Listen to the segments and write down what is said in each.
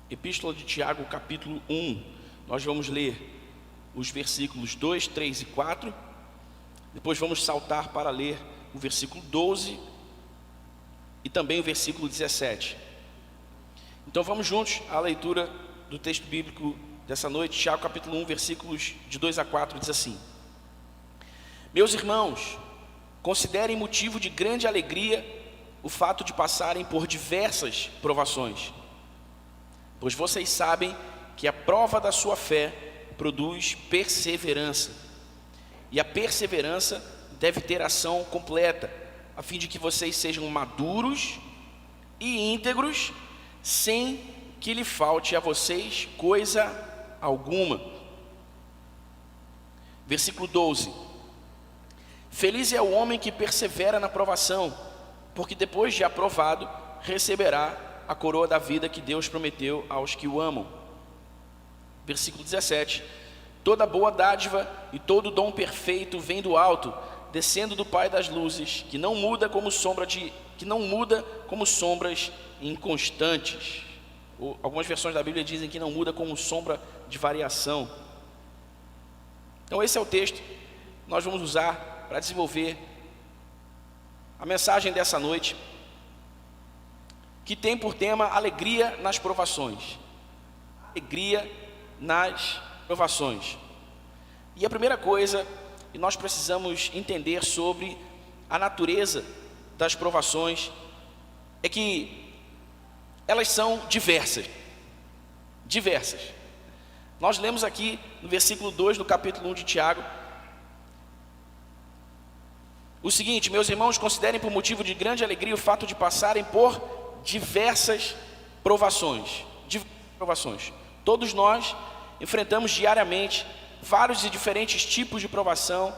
Epístola de Tiago, capítulo 1. Nós vamos ler os versículos 2, 3 e 4. Depois vamos saltar para ler o versículo 12 e também o versículo 17. Então vamos juntos à leitura do texto bíblico dessa noite. Tiago, capítulo 1, versículos de 2 a 4, diz assim: Meus irmãos, considerem motivo de grande alegria o fato de passarem por diversas provações, pois vocês sabem que a prova da sua fé produz perseverança, e a perseverança deve ter ação completa, a fim de que vocês sejam maduros e íntegros, sem que lhe falte a vocês coisa alguma. Versículo 12: Feliz é o homem que persevera na provação, porque depois de aprovado, receberá a coroa da vida que Deus prometeu aos que o amam. Versículo 17: Toda boa dádiva e todo dom perfeito vem do alto, descendo do Pai das luzes, que não muda como sombras inconstantes. Algumas versões da Bíblia dizem que não muda como sombra de variação. Então esse é o texto que nós vamos usar para desenvolver a mensagem dessa noite, que tem por tema alegria nas provações. Alegria nas provações. E a primeira coisa que nós precisamos entender sobre a natureza das provações é que elas são diversas. Diversas. Nós lemos aqui no versículo 2 do capítulo 1 de Tiago o seguinte: meus irmãos, considerem por motivo de grande alegria o fato de passarem por diversas provações. Todos nós enfrentamos diariamente vários e diferentes tipos de provação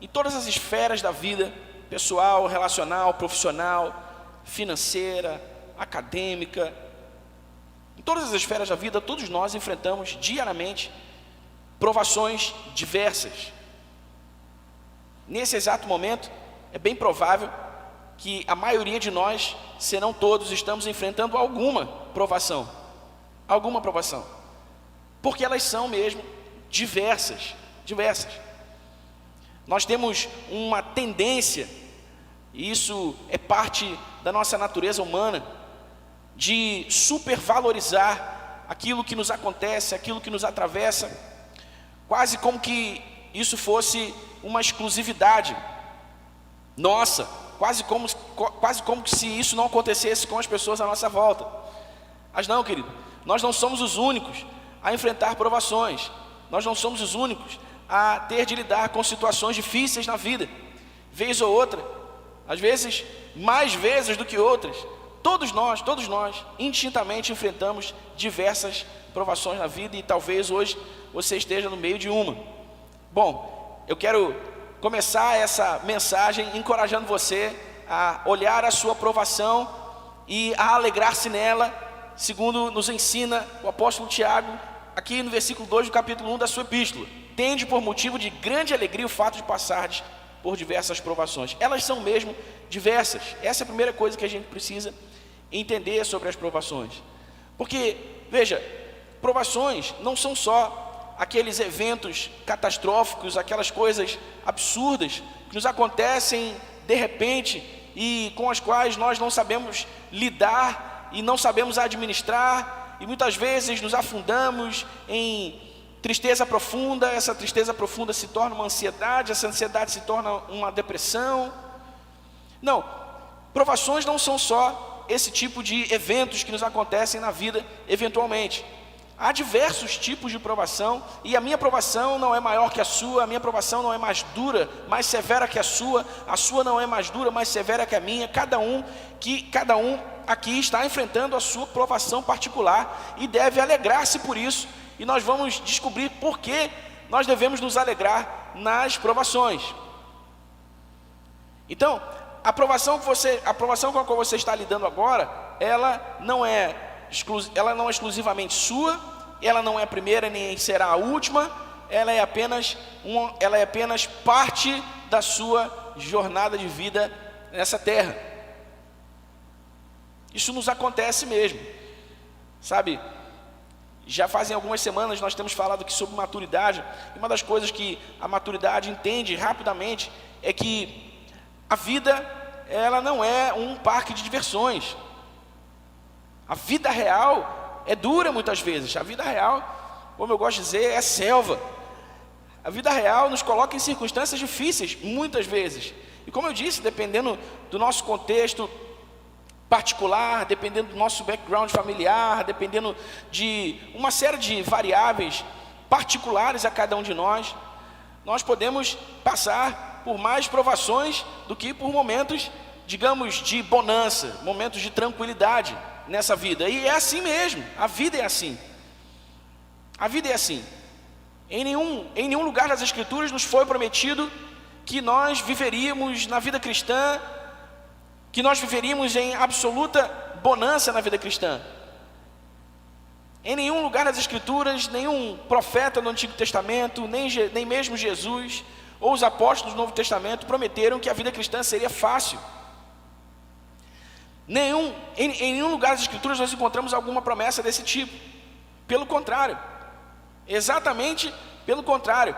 em todas as esferas da vida, pessoal, relacional, profissional, financeira, acadêmica. Em todas as esferas da vida, todos nós enfrentamos diariamente provações diversas. Nesse exato momento, é bem provável que a maioria de nós, se não todos, estamos enfrentando alguma provação, porque elas são mesmo diversas. Nós temos uma tendência, e isso é parte da nossa natureza humana, de supervalorizar aquilo que nos acontece, aquilo que nos atravessa, quase como que isso fosse uma exclusividade nossa, quase como se isso não acontecesse com as pessoas à nossa volta. Mas não, querido, nós não somos os únicos a enfrentar provações, nós não somos os únicos a ter de lidar com situações difíceis na vida, vez ou outra, às vezes mais vezes do que outras. Todos nós, indistintamente enfrentamos diversas provações na vida, e talvez hoje você esteja no meio de uma. Bom, eu quero começar essa mensagem encorajando você a olhar a sua provação e a alegrar-se nela, segundo nos ensina o apóstolo Tiago, aqui no versículo 2 do capítulo 1 da sua epístola. Tende por motivo de grande alegria o fato de passardes por diversas provações. Elas são mesmo diversas. Essa é a primeira coisa que a gente precisa entender sobre as provações. Porque, veja, provações não são só aqueles eventos catastróficos, aquelas coisas absurdas que nos acontecem de repente e com as quais nós não sabemos lidar e não sabemos administrar, e muitas vezes nos afundamos em tristeza profunda. Essa tristeza profunda se torna uma ansiedade, essa ansiedade se torna uma depressão. Não, provações não são só esse tipo de eventos que nos acontecem na vida eventualmente. Há diversos tipos de provação, e a minha provação não é maior que a sua, a minha provação não é mais dura, mais severa que a sua não é mais dura, mais severa que a minha. Cada um aqui está enfrentando a sua provação particular e deve alegrar-se por isso, e nós vamos descobrir por que nós devemos nos alegrar nas provações. Então, a provação com a qual você está lidando agora, ela não é exclusivamente sua, ela não é a primeira nem será a última, ela é apenas parte da sua jornada de vida nessa terra. Isso nos acontece mesmo, sabe? Já fazem algumas semanas nós temos falado aqui sobre maturidade, e uma das coisas que a maturidade entende rapidamente é que a vida, ela não é um parque de diversões. A vida real é dura muitas vezes. A vida real, como eu gosto de dizer, é selva. A vida real nos coloca em circunstâncias difíceis, muitas vezes. E como eu disse, dependendo do nosso contexto particular, dependendo do nosso background familiar, dependendo de uma série de variáveis particulares a cada um de nós, nós podemos passar por mais provações do que por momentos, digamos, de bonança, momentos de tranquilidade nessa vida. E é assim mesmo, a vida é assim. A vida é assim. Em nenhum lugar das Escrituras nos foi prometido que nós viveríamos na vida cristã, que nós viveríamos em absoluta bonança na vida cristã. Em nenhum lugar das Escrituras, nenhum profeta do Antigo Testamento, nem mesmo Jesus ou os apóstolos do Novo Testamento prometeram que a vida cristã seria fácil. Em nenhum lugar das Escrituras nós encontramos alguma promessa desse tipo. Pelo contrário, exatamente pelo contrário.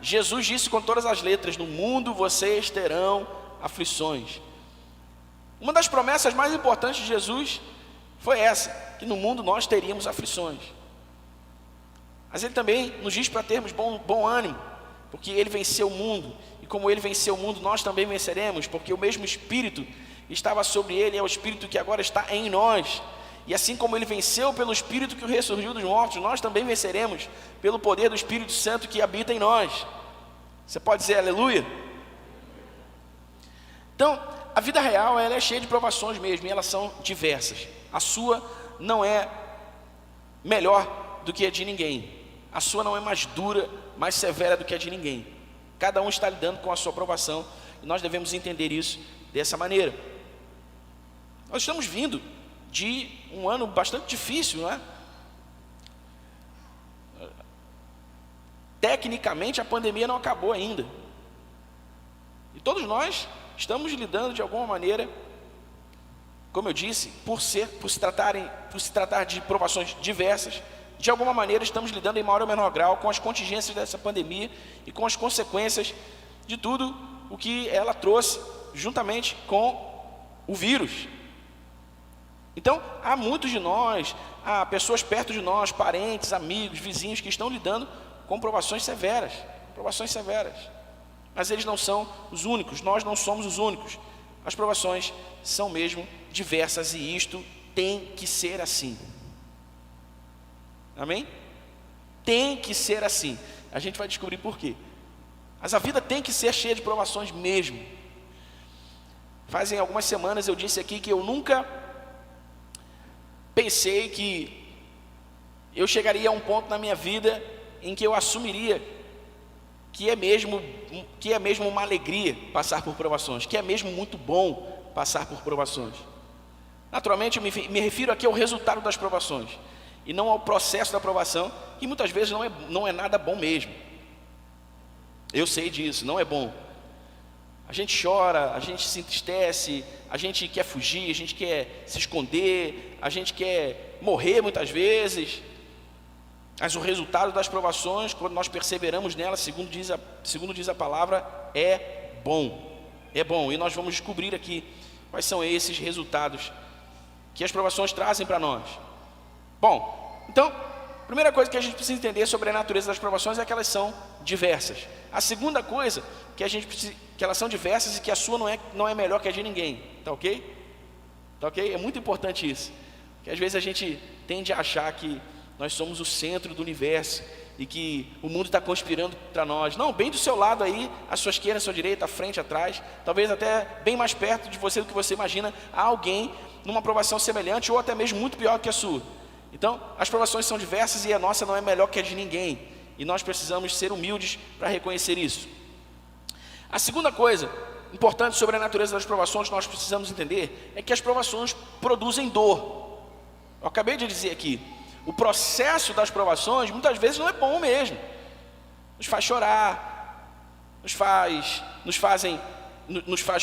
Jesus disse com todas as letras: no mundo vocês terão aflições. Uma das promessas mais importantes de Jesus foi essa, que no mundo nós teríamos aflições. Mas ele também nos diz para termos bom ânimo, porque ele venceu o mundo, e como ele venceu o mundo, nós também venceremos, porque o mesmo Espírito estava sobre ele, é o Espírito que agora está em nós. E assim como ele venceu pelo Espírito que o ressurgiu dos mortos, nós também venceremos pelo poder do Espírito Santo que habita em nós. Você pode dizer aleluia? Então, a vida real, ela é cheia de provações mesmo, e elas são diversas. A sua não é melhor do que a de ninguém. A sua não é mais dura, mais severa do que a de ninguém. Cada um está lidando com a sua provação, e nós devemos entender isso dessa maneira. Nós estamos vindo de um ano bastante difícil, não é? Tecnicamente a pandemia não acabou ainda, e todos nós estamos lidando de alguma maneira, como eu disse, por se tratar de provações diversas, de alguma maneira estamos lidando em maior ou menor grau com as contingências dessa pandemia e com as consequências de tudo o que ela trouxe juntamente com o vírus. Então, há muitos de nós, há pessoas perto de nós, parentes, amigos, vizinhos, que estão lidando com provações severas, mas eles não são os únicos, nós não somos os únicos. As provações são mesmo diversas, e isto tem que ser assim. Amém? Tem que ser assim. A gente vai descobrir por quê. Mas a vida tem que ser cheia de provações mesmo. Fazem algumas semanas eu disse aqui que eu nunca pensei que eu chegaria a um ponto na minha vida em que eu assumiria que é mesmo uma alegria passar por provações, que é mesmo muito bom passar por provações. Naturalmente eu me refiro aqui ao resultado das provações, e não ao processo da aprovação, que muitas vezes não é nada bom mesmo. Eu sei disso, não é bom. A gente chora, a gente se entristece, a gente quer fugir, a gente quer se esconder, a gente quer morrer muitas vezes. Mas o resultado das provações, quando nós perseveramos nelas, segundo diz a palavra, é bom. É bom, e nós vamos descobrir aqui quais são esses resultados que as provações trazem para nós. Bom, então, a primeira coisa que a gente precisa entender sobre a natureza das provações é que elas são diversas. A segunda coisa que elas são diversas e que a sua não é melhor que a de ninguém. Tá ok? Tá ok? É muito importante isso. Porque às vezes a gente tende a achar que nós somos o centro do universo e que o mundo está conspirando contra nós. Não, bem do seu lado aí, à sua esquerda, à sua direita, à frente, atrás, talvez até bem mais perto de você do que você imagina, há alguém numa provação semelhante ou até mesmo muito pior que a sua. Então, as provações são diversas e a nossa não é melhor que a de ninguém. E nós precisamos ser humildes para reconhecer isso. A segunda coisa importante sobre a natureza das provações que nós precisamos entender é que as provações produzem dor. Eu acabei de dizer aqui, o processo das provações muitas vezes não é bom mesmo. Nos faz chorar, nos faz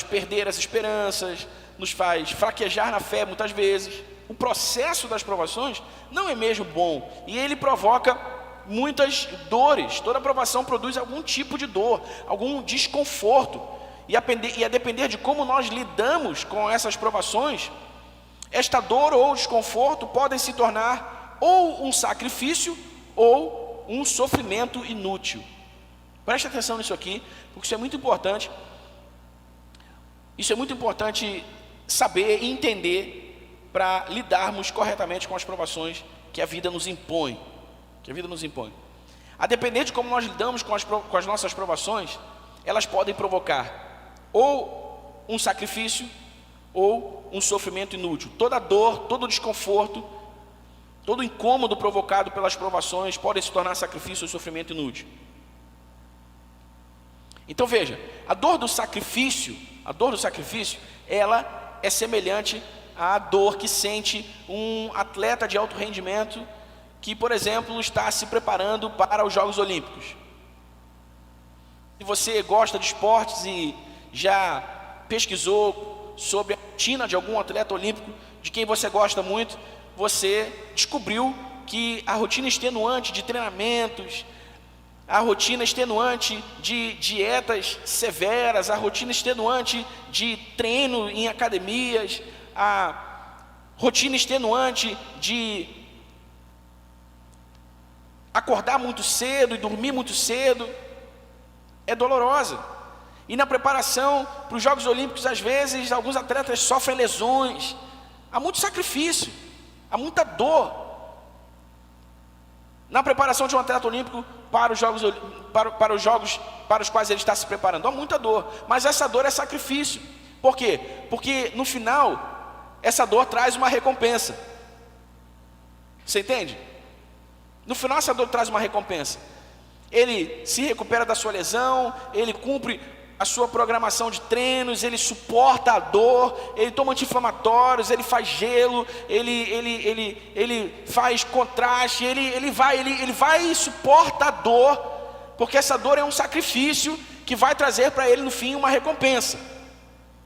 perder as esperanças, nos faz fraquejar na fé muitas vezes. o processo das provações não é mesmo bom, e ele provoca muitas dores. Toda provação produz algum tipo de dor, algum desconforto, e a depender de como nós lidamos com essas provações, esta dor ou desconforto podem se tornar ou um sacrifício ou um sofrimento inútil. Preste atenção nisso aqui, porque isso é muito importante. Isso é muito importante saber e entender para lidarmos corretamente com as provações que a vida nos impõe. A depender de como nós lidamos com as nossas provações, elas podem provocar ou um sacrifício ou um sofrimento inútil. Toda dor, todo desconforto, todo incômodo provocado pelas provações podem se tornar sacrifício ou sofrimento inútil. Então veja, a dor do sacrifício, ela é semelhante à dor que sente um atleta de alto rendimento que, por exemplo, está se preparando para os Jogos Olímpicos. Se você gosta de esportes e já pesquisou sobre a rotina de algum atleta olímpico, de quem você gosta muito, você descobriu que a rotina extenuante de treinamentos, a rotina extenuante de dietas severas, a rotina extenuante de treino em academias, a rotina extenuante de acordar muito cedo e dormir muito cedo, é dolorosa. E na preparação para os Jogos Olímpicos, às vezes, alguns atletas sofrem lesões. Há muito sacrifício, há muita dor na preparação de um atleta olímpico para os jogos para os quais ele está se preparando. Há muita dor, mas essa dor é sacrifício. Por quê? Porque no final, essa dor traz uma recompensa. Você entende? No final, essa dor traz uma recompensa. Ele se recupera da sua lesão, ele cumpre a sua programação de treinos, ele suporta a dor, ele toma anti-inflamatórios, ele faz gelo, ele faz contraste, ele vai e suporta a dor, porque essa dor é um sacrifício que vai trazer para ele no fim uma recompensa.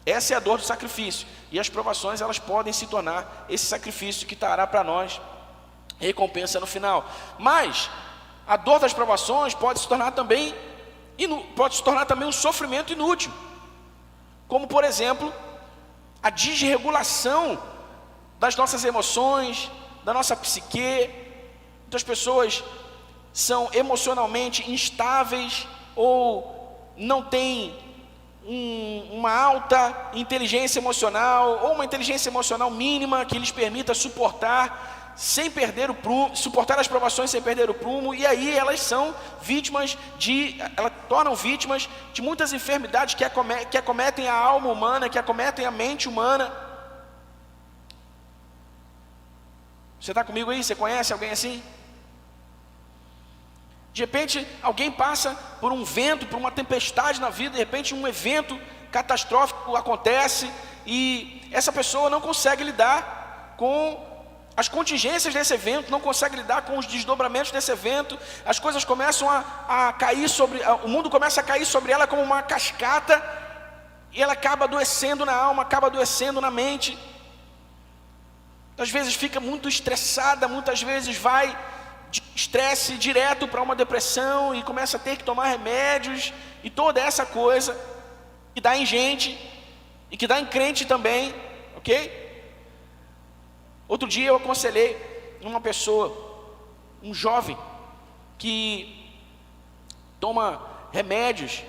Essa é a dor do sacrifício, e as provações elas podem se tornar esse sacrifício que trará para nós recompensa no final. Mas a dor das provações pode se tornar também um sofrimento inútil, como por exemplo a desregulação das nossas emoções, da nossa psique. Muitas pessoas são emocionalmente instáveis ou não têm uma alta inteligência emocional, ou uma inteligência emocional mínima que lhes permita suportar sem perder o prumo, suportar as provações sem perder o prumo, e aí elas tornam vítimas de muitas enfermidades que acometem a alma humana, que acometem a mente humana. Você está comigo aí? Você conhece alguém assim? De repente alguém passa por um vento, por uma tempestade na vida, de repente um evento catastrófico acontece e essa pessoa não consegue lidar com as contingências desse evento, não consegue lidar com os desdobramentos desse evento. As coisas começam a cair o mundo começa a cair sobre ela como uma cascata, e ela acaba adoecendo na alma, acaba adoecendo na mente. Às vezes fica muito estressada, muitas vezes vai de estresse direto para uma depressão e começa a ter que tomar remédios, e toda essa coisa que dá em gente e que dá em crente também, ok? Outro dia eu aconselhei uma pessoa, um jovem, que toma remédios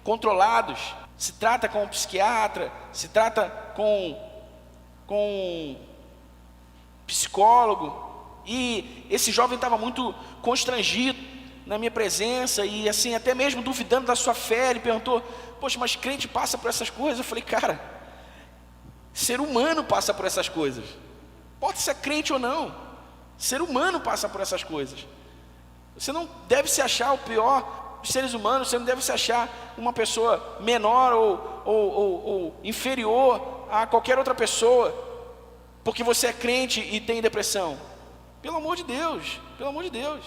controlados, se trata com um psiquiatra, se trata com um psicólogo, e esse jovem estava muito constrangido na minha presença, e assim, até mesmo duvidando da sua fé. Ele perguntou: poxa, mas crente passa por essas coisas? Eu falei: cara, ser humano passa por essas coisas. Pode ser crente ou não, ser humano passa por essas coisas. Você não deve se achar o pior dos seres humanos, você não deve se achar uma pessoa menor ou inferior a qualquer outra pessoa, porque você é crente e tem depressão. Pelo amor de Deus, pelo amor de Deus.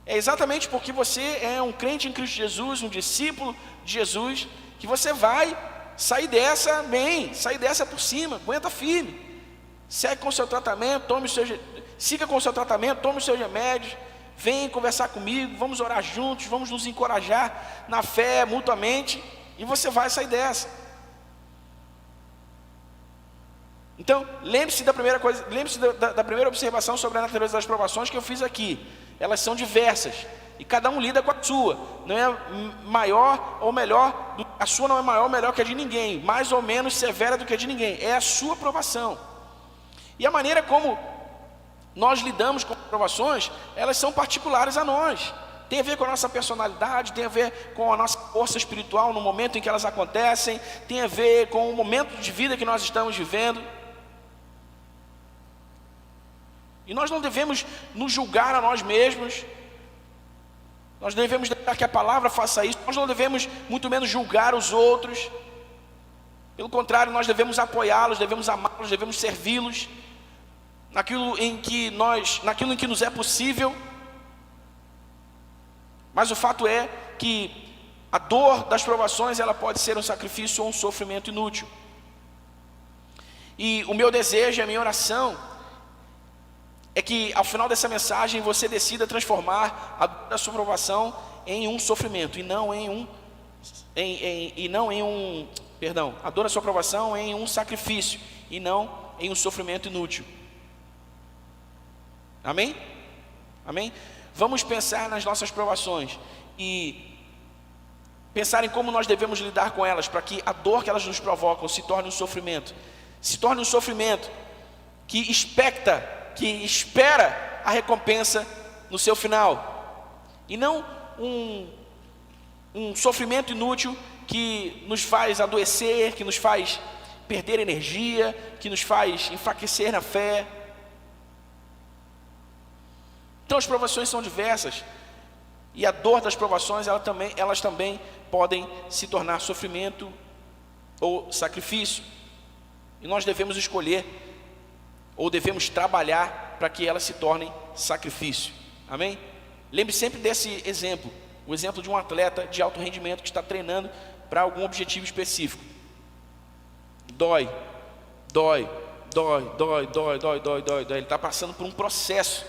É exatamente porque você é um crente em Cristo Jesus, um discípulo de Jesus, que você vai sair dessa bem, sair dessa por cima, aguenta firme. Segue com o seu tratamento, siga com o seu tratamento, tome os seus remédios, vem conversar comigo, vamos orar juntos, vamos nos encorajar na fé mutuamente, e você vai sair dessa. Então, lembre-se da primeira coisa, lembre-se da primeira observação sobre a natureza das provações que eu fiz aqui. Elas são diversas, e cada um lida com a sua. Não é maior ou melhor, a sua não é maior ou melhor que a de ninguém, mais ou menos severa do que a de ninguém, é a sua provação. E a maneira como nós lidamos com as provações, elas são particulares a nós. Tem a ver com a nossa personalidade, tem a ver com a nossa força espiritual no momento em que elas acontecem, tem a ver com o momento de vida que nós estamos vivendo. E nós não devemos nos julgar a nós mesmos, nós devemos deixar que a palavra faça isso, nós não devemos muito menos julgar os outros. Pelo contrário, nós devemos apoiá-los, devemos amá-los, devemos servi-los naquilo em que nos é possível. Mas o fato é que a dor das provações, ela pode ser um sacrifício ou um sofrimento inútil. E o meu desejo, a minha oração é que ao final dessa mensagem você decida transformar a dor da sua provação em um sofrimento e não a dor da sua provação em um sacrifício e não em um sofrimento inútil. Amém? Amém? Vamos pensar nas nossas provações e pensar em como nós devemos lidar com elas, para que a dor que elas nos provocam se torne um sofrimento que espera a recompensa no seu final, e não um sofrimento inútil que nos faz adoecer, que nos faz perder energia, que nos faz enfraquecer na fé. Então as provações são diversas, e a dor das provações, elas também podem se tornar sofrimento ou sacrifício, e nós devemos escolher, ou devemos trabalhar para que elas se tornem sacrifício. Amém? Lembre sempre desse exemplo, o exemplo de um atleta de alto rendimento que está treinando para algum objetivo específico. Dói, ele está passando por um processo.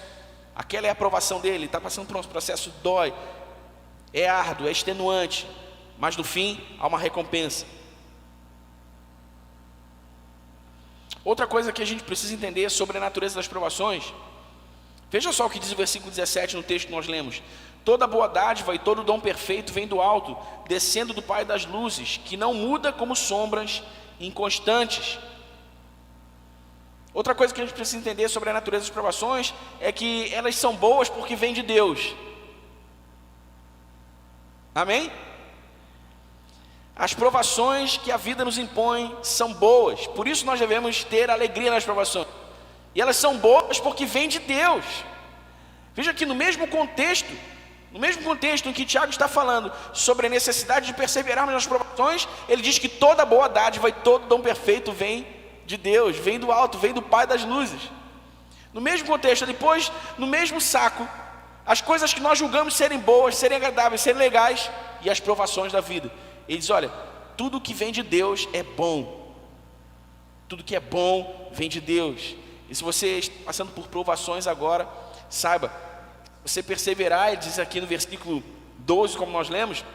Aquela é a aprovação dele, ele está passando por um processo, dói, é árduo, é extenuante, mas no fim há uma recompensa. Outra coisa que a gente precisa entender sobre a natureza das provações, veja só o que diz o versículo 17 no texto que nós lemos: toda boa dádiva e todo dom perfeito vem do alto, descendo do Pai das luzes, que não muda como sombras inconstantes. Outra coisa que a gente precisa entender sobre a natureza das provações é que elas são boas porque vêm de Deus. Amém? As provações que a vida nos impõe são boas, por isso nós devemos ter alegria nas provações. E elas são boas porque vêm de Deus. Veja que no mesmo contexto em que Tiago está falando sobre a necessidade de perseverarmos nas provações, ele diz que toda boa dádiva e todo dom perfeito vem de Deus, vem do alto, vem do Pai das luzes. No mesmo contexto, depois, no mesmo saco, as coisas que nós julgamos serem boas, serem agradáveis, serem legais, e as provações da vida. Ele diz: olha, tudo que vem de Deus é bom. Tudo que é bom vem de Deus. E se você está passando por provações agora, saiba, você perseverar, ele diz aqui no versículo 12, como nós lemos: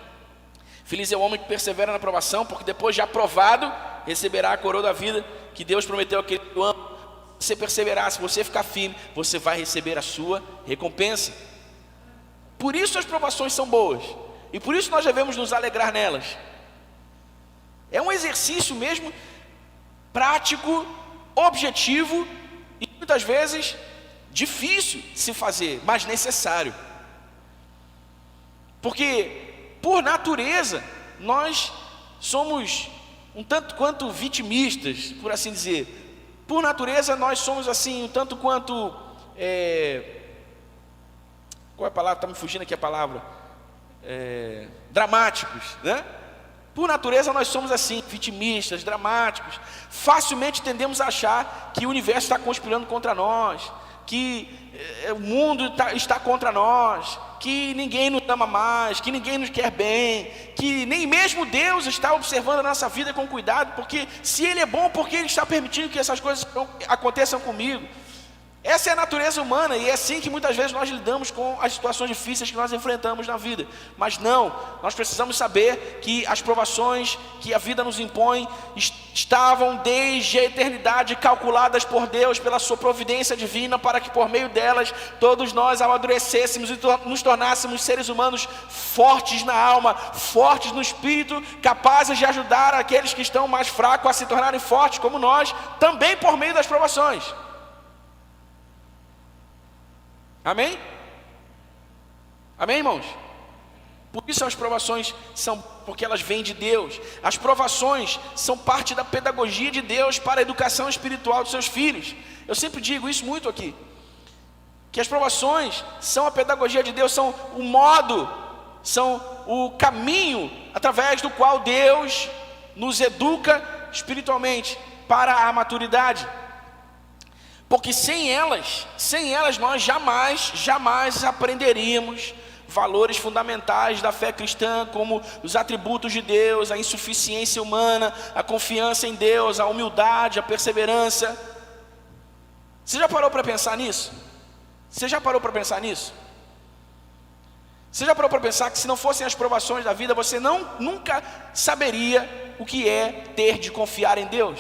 feliz é o homem que persevera na provação, porque depois de aprovado, receberá a coroa da vida que Deus prometeu àquele que o ama. Se você perseverar, se você ficar firme, você vai receber a sua recompensa. Por isso as provações são boas, e por isso nós devemos nos alegrar nelas. É um exercício mesmo prático, objetivo e muitas vezes difícil de se fazer, mas necessário. Porque por natureza nós somos um tanto quanto vitimistas, por assim dizer. Por natureza nós somos assim um tanto quanto qual é a palavra? Está me fugindo aqui a palavra. Dramáticos, né? Por natureza nós somos assim, vitimistas, dramáticos. Facilmente tendemos a achar que o universo está conspirando contra nós. que o mundo está contra nós, que ninguém nos ama mais, que ninguém nos quer bem, que nem mesmo Deus está observando a nossa vida com cuidado, porque se Ele é bom, por que Ele está permitindo que essas coisas aconteçam comigo? Essa é a natureza humana, e é assim que muitas vezes nós lidamos com as situações difíceis que nós enfrentamos na vida. Mas não, nós precisamos saber que as provações que a vida nos impõe estavam desde a eternidade calculadas por Deus, pela sua providência divina, para que por meio delas todos nós amadurecêssemos e nos tornássemos seres humanos fortes na alma, fortes no espírito, capazes de ajudar aqueles que estão mais fracos a se tornarem fortes como nós, também por meio das provações. Amém? Amém, irmãos? Por isso as provações são, porque elas vêm de Deus. As provações são parte da pedagogia de Deus para a educação espiritual dos seus filhos. Eu sempre digo isso muito aqui, que as provações são a pedagogia de Deus, são o modo, são o caminho através do qual Deus nos educa espiritualmente para a maturidade. Porque sem elas nós jamais aprenderíamos valores fundamentais da fé cristã, como os atributos de Deus, a insuficiência humana, a confiança em Deus, a humildade, a perseverança. Você já parou para pensar nisso? Você já parou para pensar nisso? Você já parou para pensar que se não fossem as provações da vida, você nunca saberia o que é ter de confiar em Deus?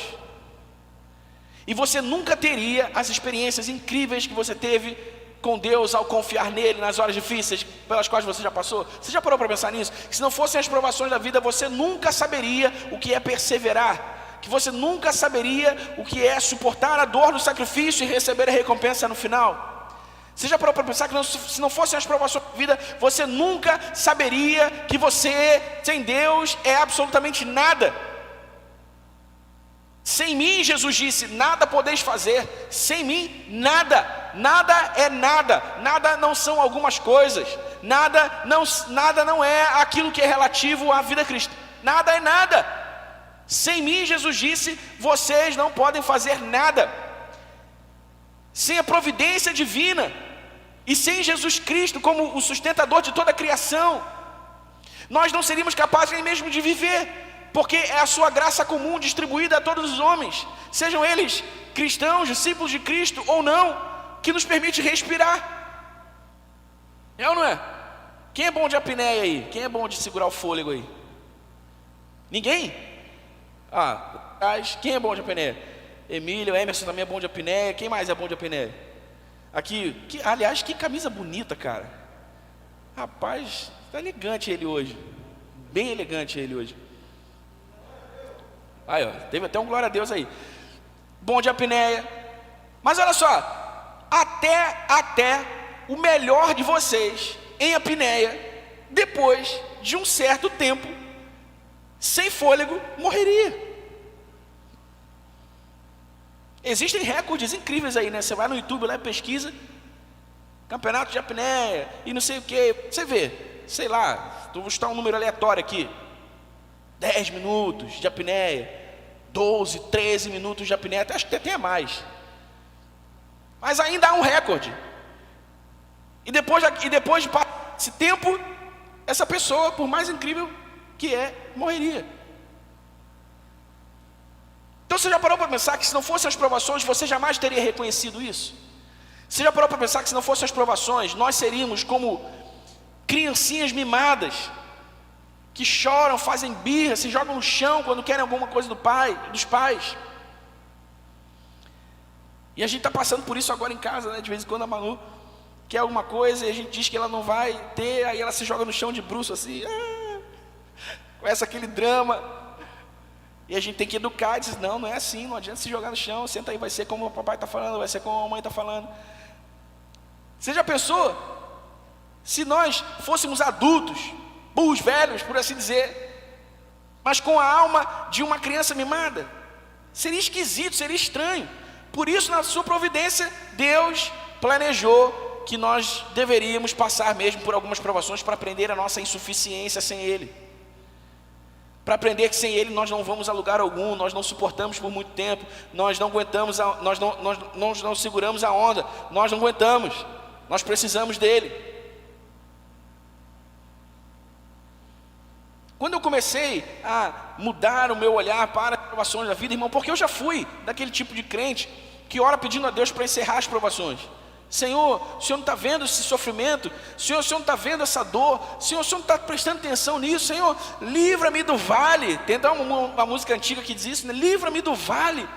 E você nunca teria as experiências incríveis que você teve com Deus ao confiar nele nas horas difíceis pelas quais você já passou? Você já parou para pensar nisso? Que se não fossem as provações da vida, você nunca saberia o que é perseverar, que você nunca saberia o que é suportar a dor do sacrifício e receber a recompensa no final. Você já parou para pensar que se não fossem as provações da vida, você nunca saberia que você, sem Deus, é absolutamente nada? Sem mim, Jesus disse, nada podeis fazer. Sem mim, nada. Nada é nada. Nada não são algumas coisas. Nada não é aquilo que é relativo à vida cristã. Nada é nada. Sem mim, Jesus disse, vocês não podem fazer nada. Sem a providência divina e sem Jesus Cristo como o sustentador de toda a criação, nós não seríamos capazes nem mesmo de viver. Porque é a sua graça comum distribuída a todos os homens, sejam eles cristãos, discípulos de Cristo ou não, que nos permite respirar. É ou não é? Quem é bom de apneia aí? Quem é bom de segurar o fôlego aí? Ninguém? Quem é bom de apneia? Emílio, Emerson também é bom de apneia. Quem mais é bom de apneia? Aqui, aliás, que camisa bonita, cara. Rapaz, tá elegante ele hoje. Bem elegante ele hoje. Aí, ó, teve até um glória a Deus aí. Bom de apneia. Mas olha só, até o melhor de vocês em apneia, depois de um certo tempo, sem fôlego, morreria. Existem recordes incríveis aí, né? Você vai no YouTube lá e pesquisa campeonato de apneia e não sei o que. Você vê, sei lá, vou chutar um número aleatório aqui, 10 minutos de apneia, 12, 13 minutos de apneia, acho que até mais. Mas ainda há um recorde. E depois de esse tempo, essa pessoa, por mais incrível que morreria. Então você já parou para pensar que se não fossem as provações, você jamais teria reconhecido isso? Você já parou para pensar que se não fossem as provações, nós seríamos como criancinhas mimadas, que choram, fazem birra, se jogam no chão quando querem alguma coisa dos pais. E a gente está passando por isso agora em casa, né? De vez em quando a Manu quer alguma coisa e a gente diz que ela não vai ter, aí ela se joga no chão de bruço assim, começa aquele drama. E a gente tem que educar, e diz, não é assim, não adianta se jogar no chão, senta aí, vai ser como o papai está falando, vai ser como a mamãe está falando. Você já pensou? Se nós fôssemos adultos, burros velhos, por assim dizer, mas com a alma de uma criança mimada, seria esquisito, seria estranho. Por isso, na sua providência, Deus planejou que nós deveríamos passar mesmo por algumas provações para aprender a nossa insuficiência sem Ele. para aprender que sem Ele nós não vamos a lugar algum, nós não suportamos por muito tempo, nós não aguentamos, nós não seguramos a onda, nós não aguentamos, nós precisamos dEle. Quando eu comecei a mudar o meu olhar para as provações da vida, irmão, porque eu já fui daquele tipo de crente que ora pedindo a Deus para encerrar as provações. Senhor, o Senhor não está vendo esse sofrimento? Senhor, o Senhor não está vendo essa dor? Senhor, o Senhor não está prestando atenção nisso? Senhor, livra-me do vale. Tem até uma música antiga que diz isso, né? Livra-me do vale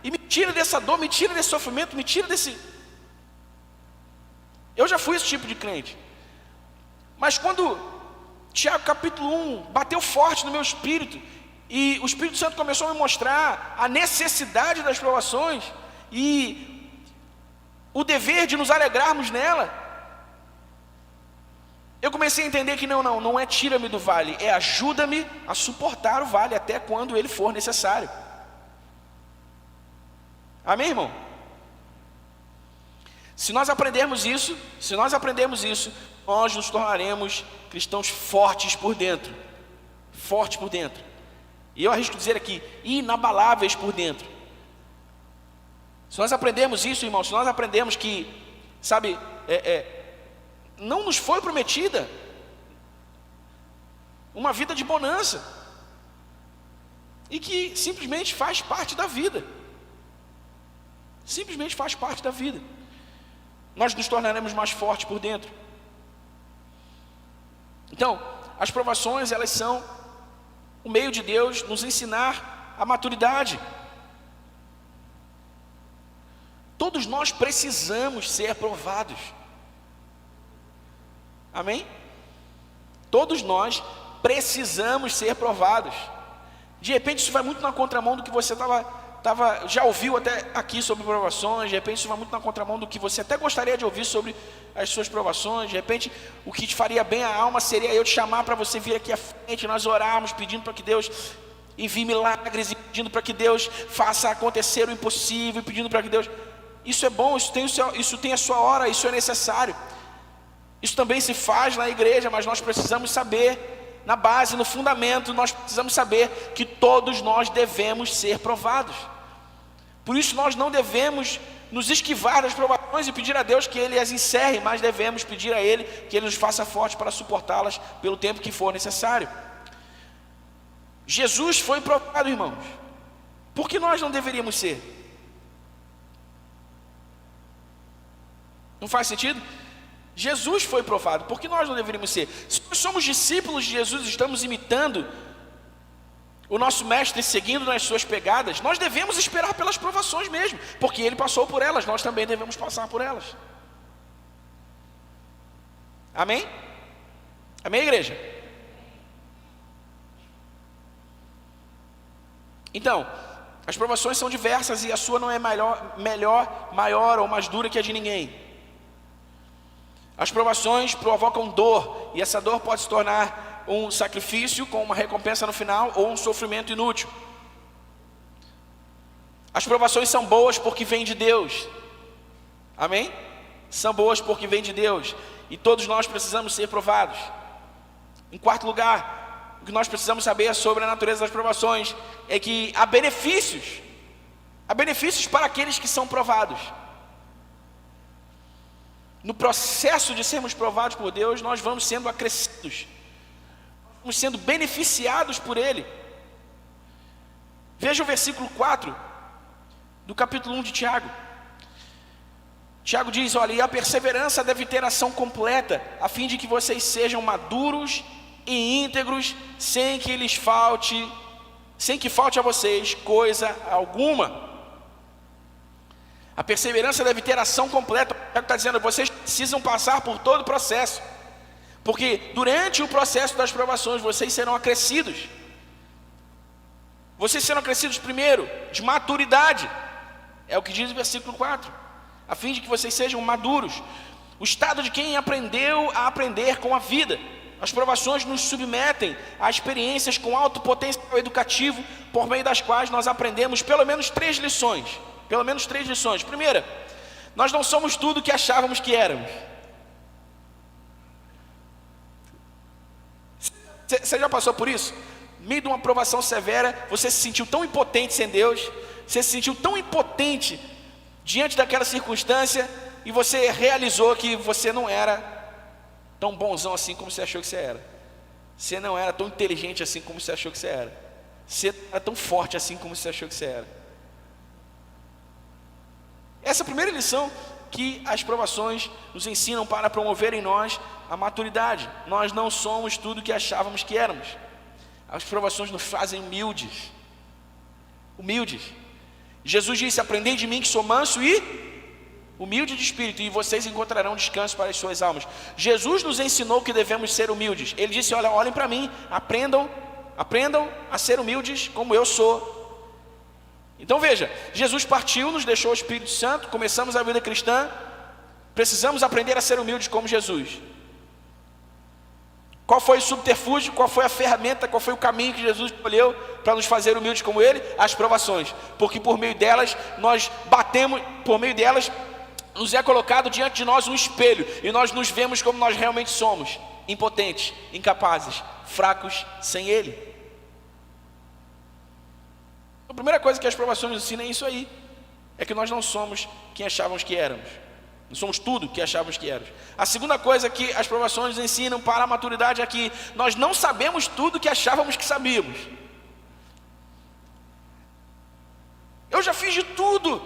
e me tira dessa dor, me tira desse sofrimento, me tira desse... Eu já fui esse tipo de crente. Mas quando Tiago capítulo 1 bateu forte no meu espírito e o Espírito Santo começou a me mostrar a necessidade das provações e o dever de nos alegrarmos nela, eu comecei a entender que não é tira-me do vale, é ajuda-me a suportar o vale até quando ele for necessário. Amém, irmão? Se nós aprendermos isso, nós nos tornaremos cristãos fortes por dentro. Fortes por dentro. E eu arrisco dizer aqui, inabaláveis por dentro. Se nós aprendermos isso, irmãos, se nós aprendemos que, sabe, não nos foi prometida uma vida de bonança, e que simplesmente faz parte da vida, simplesmente faz parte da vida, nós nos tornaremos mais fortes por dentro. Então, as provações, elas são o meio de Deus nos ensinar a maturidade. Todos nós precisamos ser provados. Amém? Todos nós precisamos ser provados. De repente isso vai muito na contramão do que você já ouviu até aqui sobre provações. De repente isso vai muito na contramão do que você até gostaria de ouvir sobre as suas provações. De repente o que te faria bem a alma seria eu te chamar para você vir aqui à frente, nós orarmos pedindo para que Deus envie milagres, e pedindo para que Deus faça acontecer o impossível, e pedindo para que Deus... Isso é bom, isso tem a sua hora, isso é necessário. Isso também se faz na igreja, mas nós precisamos saber, na base, no fundamento, nós precisamos saber que todos nós devemos ser provados. Por isso nós não devemos nos esquivar das provações e pedir a Deus que Ele as encerre, mas devemos pedir a Ele que Ele nos faça forte para suportá-las pelo tempo que for necessário. Jesus foi provado, irmãos. Por que nós não deveríamos ser? Não faz sentido? Jesus foi provado, por que nós não deveríamos ser? Se nós somos discípulos de Jesus, estamos imitando o nosso mestre, seguindo nas suas pegadas, nós devemos esperar pelas provações mesmo, porque Ele passou por elas, nós também devemos passar por elas. Amém? Amém, igreja? Então, as provações são diversas e a sua não é maior ou mais dura que a de ninguém. As provações provocam dor, e essa dor pode se tornar um sacrifício com uma recompensa no final, ou um sofrimento inútil. As provações são boas porque vêm de Deus. Amém? São boas porque vêm de Deus, e todos nós precisamos ser provados. Em quarto lugar, o que nós precisamos saber sobre a natureza das provações é que há benefícios para aqueles que são provados. No processo de sermos provados por Deus, nós vamos sendo acrescidos, vamos sendo beneficiados por Ele. Veja o versículo 4 do capítulo 1 de Tiago. Tiago diz, olha, e a perseverança deve ter ação completa, a fim de que vocês sejam maduros e íntegros, sem que falte a vocês coisa alguma. A perseverança deve ter ação completa. O que está dizendo, vocês precisam passar por todo o processo, porque durante o processo das provações vocês serão acrescidos. Vocês serão acrescidos primeiro de maturidade, é o que diz o versículo 4, a fim de que vocês sejam maduros. O estado de quem aprendeu a aprender com a vida. As provações nos submetem a experiências com alto potencial educativo, por meio das quais nós aprendemos pelo menos três lições. Primeira, nós não somos tudo o que achávamos que éramos. Você já passou por isso? no meio de uma provação severa, você se sentiu tão impotente sem Deus, você se sentiu tão impotente diante daquela circunstância, e você realizou que você não era tão bonzão assim como você achou que você era. Você não era tão inteligente assim como você achou que você era. Você não era tão forte assim como você achou que você era. Essa é a primeira lição que as provações nos ensinam para promover em nós a maturidade. Nós não somos tudo o que achávamos que éramos. As provações nos fazem humildes. Humildes. Jesus disse: aprendei de mim que sou manso e humilde de espírito, e vocês encontrarão descanso para as suas almas. Jesus nos ensinou que devemos ser humildes. Ele disse: olha, olhem para mim, aprendam a ser humildes como eu sou. Então veja, Jesus partiu, nos deixou o Espírito Santo, começamos a vida cristã, precisamos aprender a ser humildes como Jesus. Qual foi o subterfúgio, qual foi a ferramenta, qual foi o caminho que Jesus escolheu para nos fazer humildes como Ele? As provações, porque por meio delas nós batemos, por meio delas nos é colocado diante de nós um espelho, e nós nos vemos como nós realmente somos: impotentes, incapazes, fracos sem Ele. A primeira coisa que as provações nos ensinam é isso aí, é que nós não somos quem achávamos que éramos, não somos tudo que achávamos que éramos. A segunda coisa que as provações nos ensinam para a maturidade é que nós não sabemos tudo que achávamos que sabíamos. Eu já fiz de tudo,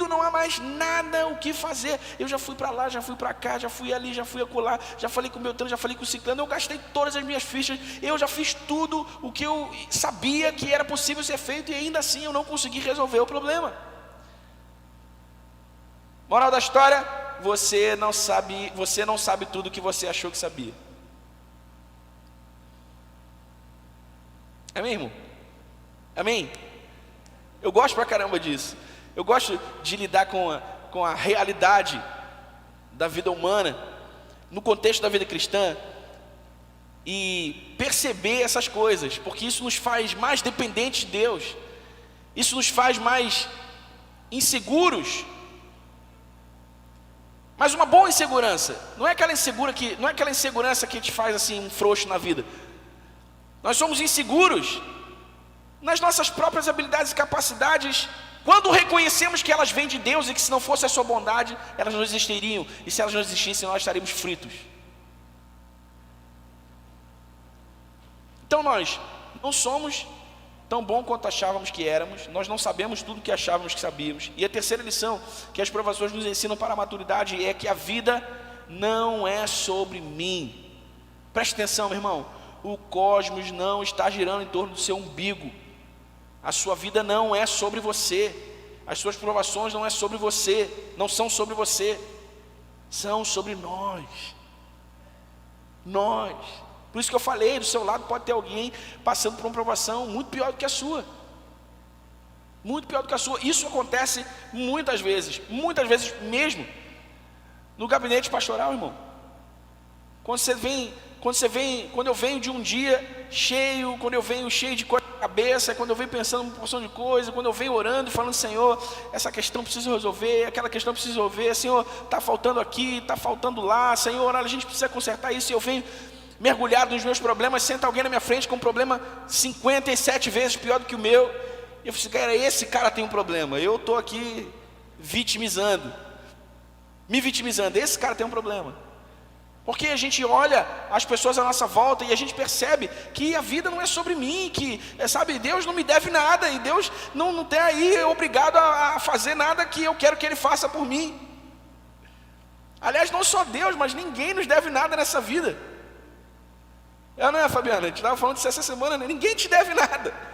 não há mais nada o que fazer. Eu já fui para lá, já fui para cá, já fui ali, já fui acolá, já falei com o meu trano, já falei com o ciclano, eu gastei todas as minhas fichas, eu já fiz tudo o que eu sabia que era possível ser feito, e ainda assim eu não consegui resolver o problema. Moral da história: você não sabe tudo o que você achou que sabia. Amém, irmão? Amém? Eu gosto pra caramba disso. Eu gosto de lidar com a realidade da vida humana, no contexto da vida cristã, e perceber essas coisas, porque isso nos faz mais dependentes de Deus, isso nos faz mais inseguros. Mas uma boa insegurança, não é aquela insegurança que te faz assim um frouxo na vida. Nós somos inseguros nas nossas próprias habilidades e capacidades, quando reconhecemos que elas vêm de Deus, e que se não fosse a sua bondade, elas não existiriam, e se elas não existissem, nós estaríamos fritos. Então nós não somos tão bom quanto achávamos que éramos, nós não sabemos tudo que achávamos que sabíamos. E a terceira lição que as provações nos ensinam para a maturidade é que a vida não é sobre mim. Preste atenção, meu irmão, o cosmos não está girando em torno do seu umbigo. A sua vida não é sobre você, as suas provações não é sobre você, não são sobre você, são sobre nós. Por isso que eu falei, do seu lado pode ter alguém passando por uma provação muito pior do que a sua. Muito pior do que a sua. Isso acontece muitas vezes mesmo no gabinete pastoral, irmão. Quando eu venho de um dia cheio, quando eu venho cheio de coisa na cabeça, quando eu venho pensando uma porção de coisa, quando eu venho orando e falando: Senhor, essa questão precisa resolver, aquela questão precisa resolver, Senhor, está faltando aqui, está faltando lá, Senhor, a gente precisa consertar isso. E eu venho mergulhado nos meus problemas, senta alguém na minha frente com um problema 57 vezes pior do que o meu, e eu falo assim: cara, esse cara tem um problema, eu estou aqui me vitimizando, esse cara tem um problema. Porque a gente olha as pessoas à nossa volta e a gente percebe que a vida não é sobre mim, que, sabe, Deus não me deve nada, e Deus não tem aí obrigado a fazer nada que eu quero que Ele faça por mim. Aliás, não só Deus, mas ninguém nos deve nada nessa vida. Não é, Fabiana? A gente estava falando disso essa semana, né? Ninguém te deve nada.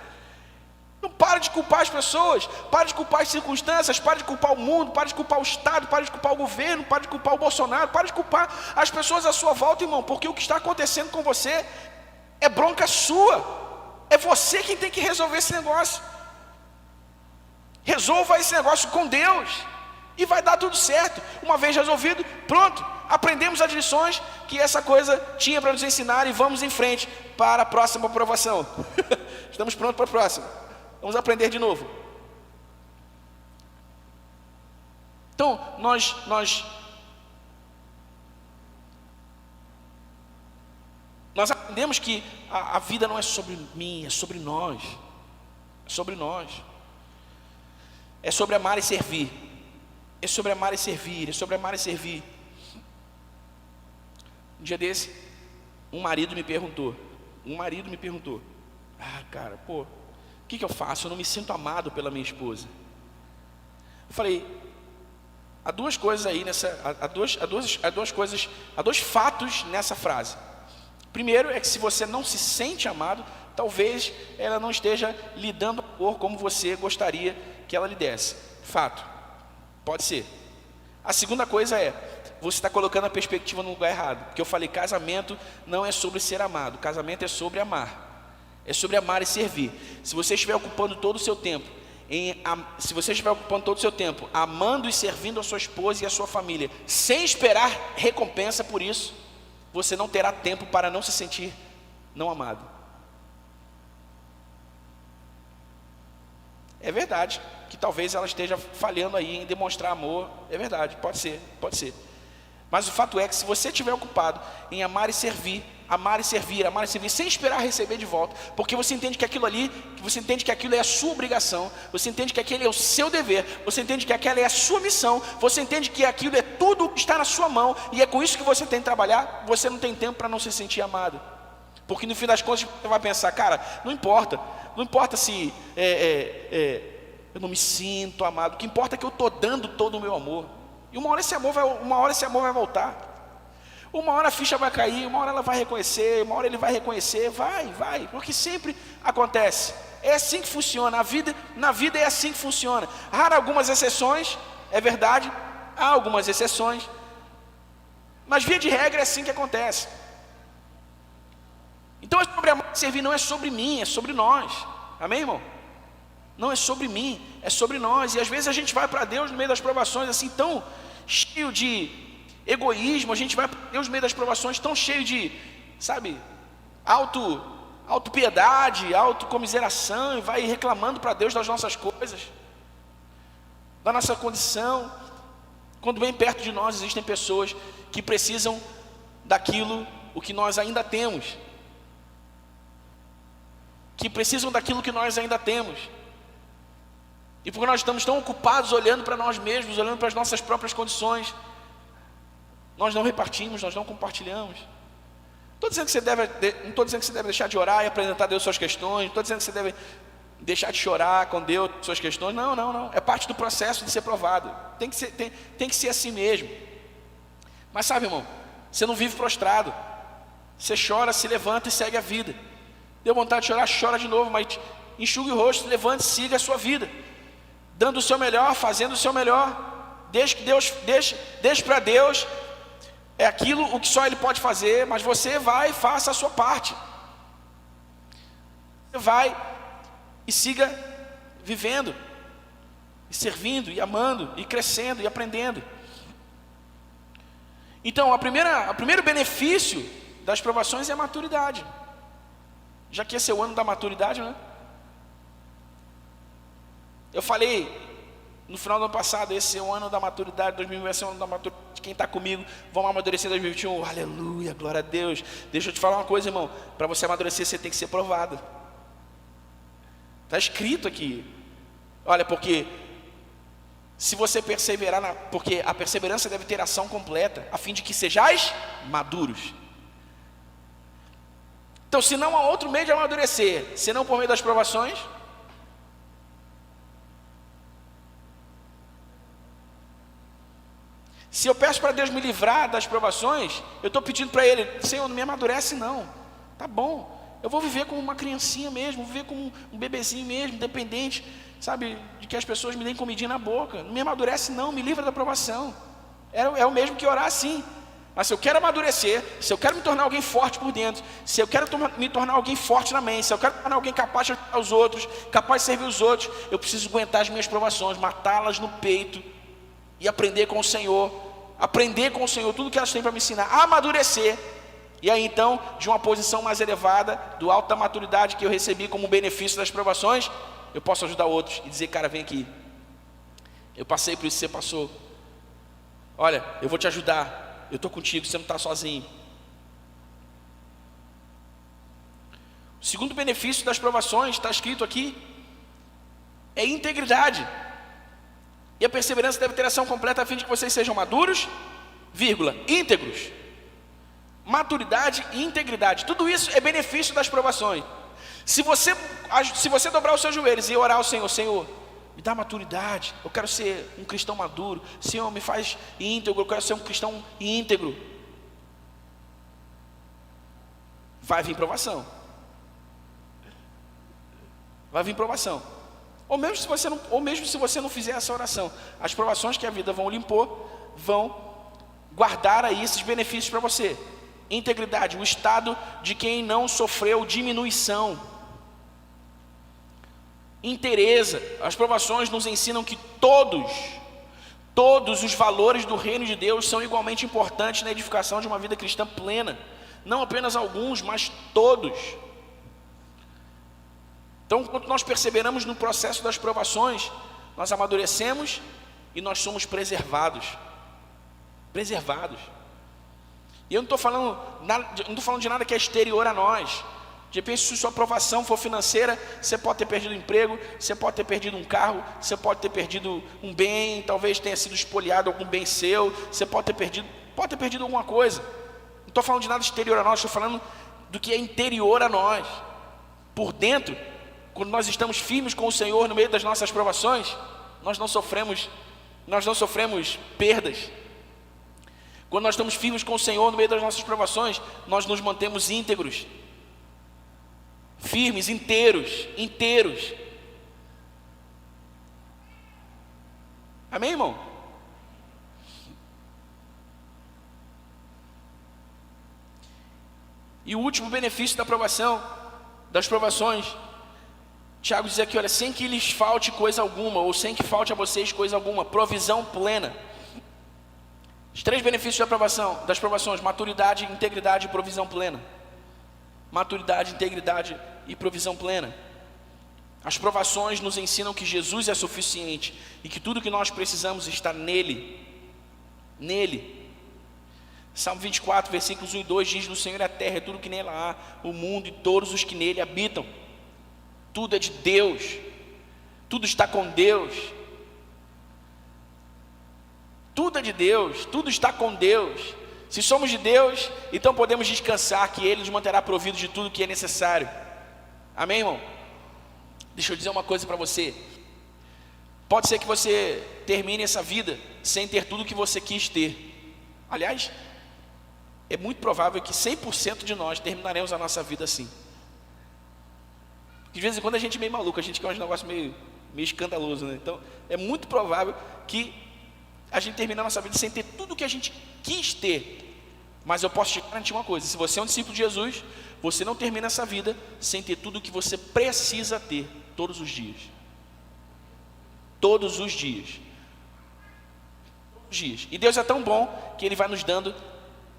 Não para de culpar as pessoas, para de culpar as circunstâncias, para de culpar o mundo, para de culpar o Estado, para de culpar o governo, para de culpar o Bolsonaro, para de culpar as pessoas à sua volta, irmão, porque o que está acontecendo com você é bronca sua, é você quem tem que resolver esse negócio. Resolva esse negócio com Deus e vai dar tudo certo. Uma vez resolvido, pronto, aprendemos as lições que essa coisa tinha para nos ensinar e vamos em frente para a próxima aprovação. Estamos prontos para a próxima. Vamos aprender de novo. Então, Nós aprendemos que a vida não é sobre mim, é sobre nós. É sobre nós. É sobre amar e servir. É sobre amar e servir. É sobre amar e servir. Um dia desse, um marido me perguntou. Cara, o que eu faço? Eu não me sinto amado pela minha esposa. Eu falei, há duas coisas aí há dois fatos nessa frase. Primeiro é que se você não se sente amado, talvez ela não esteja lhe dando amor como você gostaria que ela lhe desse. Fato, pode ser. A segunda coisa é, você está colocando a perspectiva no lugar errado. Porque eu falei, casamento não é sobre ser amado, casamento é sobre amar. É sobre amar e servir. Se você estiver ocupando todo o seu tempo amando e servindo a sua esposa e a sua família, sem esperar recompensa por isso, você não terá tempo para não se sentir não amado. É verdade que talvez ela esteja falhando aí em demonstrar amor. É verdade, pode ser. Mas o fato é que se você estiver ocupado em amar e servir, sem esperar receber de volta, porque você entende que aquilo é a sua obrigação, você entende que aquele é o seu dever, você entende que aquela é a sua missão, você entende que aquilo é tudo que está na sua mão, e é com isso que você tem que trabalhar, você não tem tempo para não se sentir amado. Porque no fim das contas você vai pensar, cara, não importa se eu não me sinto amado, o que importa é que eu estou dando todo o meu amor. E uma hora esse amor vai voltar. Uma hora a ficha vai cair, uma hora ela vai reconhecer, uma hora ele vai reconhecer, vai, porque sempre acontece. É assim que funciona, na vida é assim que funciona. Há algumas exceções, é verdade, há algumas exceções, mas via de regra é assim que acontece. Então é sobre amar e servir, não é sobre mim, é sobre nós. Amém, irmão? Não é sobre mim, é sobre nós. E às vezes a gente vai para Deus no meio das provações assim, tão cheio de egoísmo. A gente vai para Deus no meio das provações tão cheio de, autopiedade, autocomiseração, e vai reclamando para Deus das nossas coisas, da nossa condição, quando bem perto de nós existem pessoas que precisam daquilo o que nós ainda temos, e porque nós estamos tão ocupados olhando para nós mesmos, olhando para as nossas próprias condições, nós não repartimos, nós não compartilhamos. Não estou dizendo que você deve deixar de orar e apresentar a Deus suas questões, não estou dizendo que você deve deixar de chorar com Deus suas questões, não, é parte do processo de ser provado, tem que ser assim mesmo. Mas sabe, irmão, você não vive prostrado, você chora, se levanta e segue a vida. Deu vontade de chorar, chora de novo, mas enxugue o rosto, levante e siga a sua vida, dando o seu melhor, fazendo o seu melhor. Deixe para Deus aquilo o que só Ele pode fazer, mas você vai e faça a sua parte. Você vai e siga vivendo, e servindo, e amando, e crescendo, e aprendendo. Então, o primeiro benefício das provações é a maturidade. Já que esse é o ano da maturidade, né? Eu falei no final do ano passado, esse é o ano da maturidade, 2020 vai ser o ano da maturidade. Quem está comigo, vamos amadurecer em 2021, aleluia, glória a Deus. Deixa eu te falar uma coisa, irmão, para você amadurecer você tem que ser provado. Está escrito aqui, olha, porque se você perseverar, porque a perseverança deve ter ação completa, a fim de que sejais maduros. Então, se não há outro meio de amadurecer, senão por meio das provações, se eu peço para Deus me livrar das provações, eu estou pedindo para Ele, Senhor, não me amadurece não, tá bom, eu vou viver como uma criancinha mesmo, vou viver como um bebezinho mesmo, dependente, de que as pessoas me deem comidinha na boca, não me amadurece não, me livra da provação. É o mesmo que orar assim. Mas se eu quero amadurecer, se eu quero me tornar alguém forte por dentro, se eu quero me tornar alguém forte na mente, se eu quero me tornar alguém capaz de ajudar os outros, capaz de servir os outros, eu preciso aguentar as minhas provações, matá-las no peito e aprender com o Senhor, tudo que elas têm para me ensinar, a amadurecer. E aí então, de uma posição mais elevada, do alto da maturidade que eu recebi como benefício das provações, eu posso ajudar outros e dizer, cara, vem aqui, eu passei por isso que você passou, olha, eu vou te ajudar, eu estou contigo, você não está sozinho. O segundo benefício das provações, está escrito aqui, é integridade. E a perseverança deve ter ação completa a fim de que vocês sejam maduros, vírgula, íntegros. Maturidade e integridade, tudo isso é benefício das provações. Se você dobrar os seus joelhos e orar ao Senhor: Senhor, me dá maturidade, eu quero ser um cristão maduro. Senhor, me faz íntegro, eu quero ser um cristão íntegro. Vai vir provação. Vai vir provação. Ou mesmo se você não fizer essa oração, as provações que a vida vão lhe impor, vão guardar aí esses benefícios para você. Integridade, o estado de quem não sofreu diminuição. Inteireza, as provações nos ensinam que todos os valores do reino de Deus são igualmente importantes na edificação de uma vida cristã plena. Não apenas alguns, mas todos. Então, quando nós perseveramos no processo das provações, nós amadurecemos e nós somos preservados. E eu não estou falando de nada que é exterior a nós. De repente, se sua provação for financeira, você pode ter perdido o emprego, você pode ter perdido um carro, você pode ter perdido um bem, talvez tenha sido espoliado algum bem seu, você pode ter perdido alguma coisa. Não estou falando de nada exterior a nós, estou falando do que é interior a nós. Por dentro, quando nós estamos firmes com o Senhor no meio das nossas provações, nós não sofremos perdas. Quando nós estamos firmes com o Senhor no meio das nossas provações, nós nos mantemos íntegros, firmes, inteiros. Amém, irmão? E o último benefício das provações, Tiago diz aqui, olha, sem que lhes falte coisa alguma, ou sem que falte a vocês coisa alguma, provisão plena. Os 3 benefícios das provações: maturidade, integridade e provisão plena. Maturidade, integridade e provisão plena. As provações nos ensinam que Jesus é suficiente e que tudo que nós precisamos está nele. Salmo 24, versículos 1 e 2 diz: no Senhor é a terra e tudo que nela há, o mundo e todos os que nele habitam. Tudo é de Deus, tudo está com Deus. Tudo é de Deus, tudo está com Deus. Se somos de Deus, então podemos descansar que Ele nos manterá providos de tudo que é necessário. Amém, irmão? Deixa eu dizer uma coisa para você. Pode ser que você termine essa vida sem ter tudo que você quis ter. Aliás, é muito provável que 100% de nós terminaremos a nossa vida assim. De vez em quando a gente é meio maluco, a gente quer um negócio meio escandaloso, né? Então, é muito provável que a gente termine a nossa vida sem ter tudo que a gente quis ter. Mas eu posso te garantir uma coisa: se você é um discípulo de Jesus, você não termina essa vida sem ter tudo que você precisa ter todos os dias. Todos os dias. E Deus é tão bom que Ele vai nos dando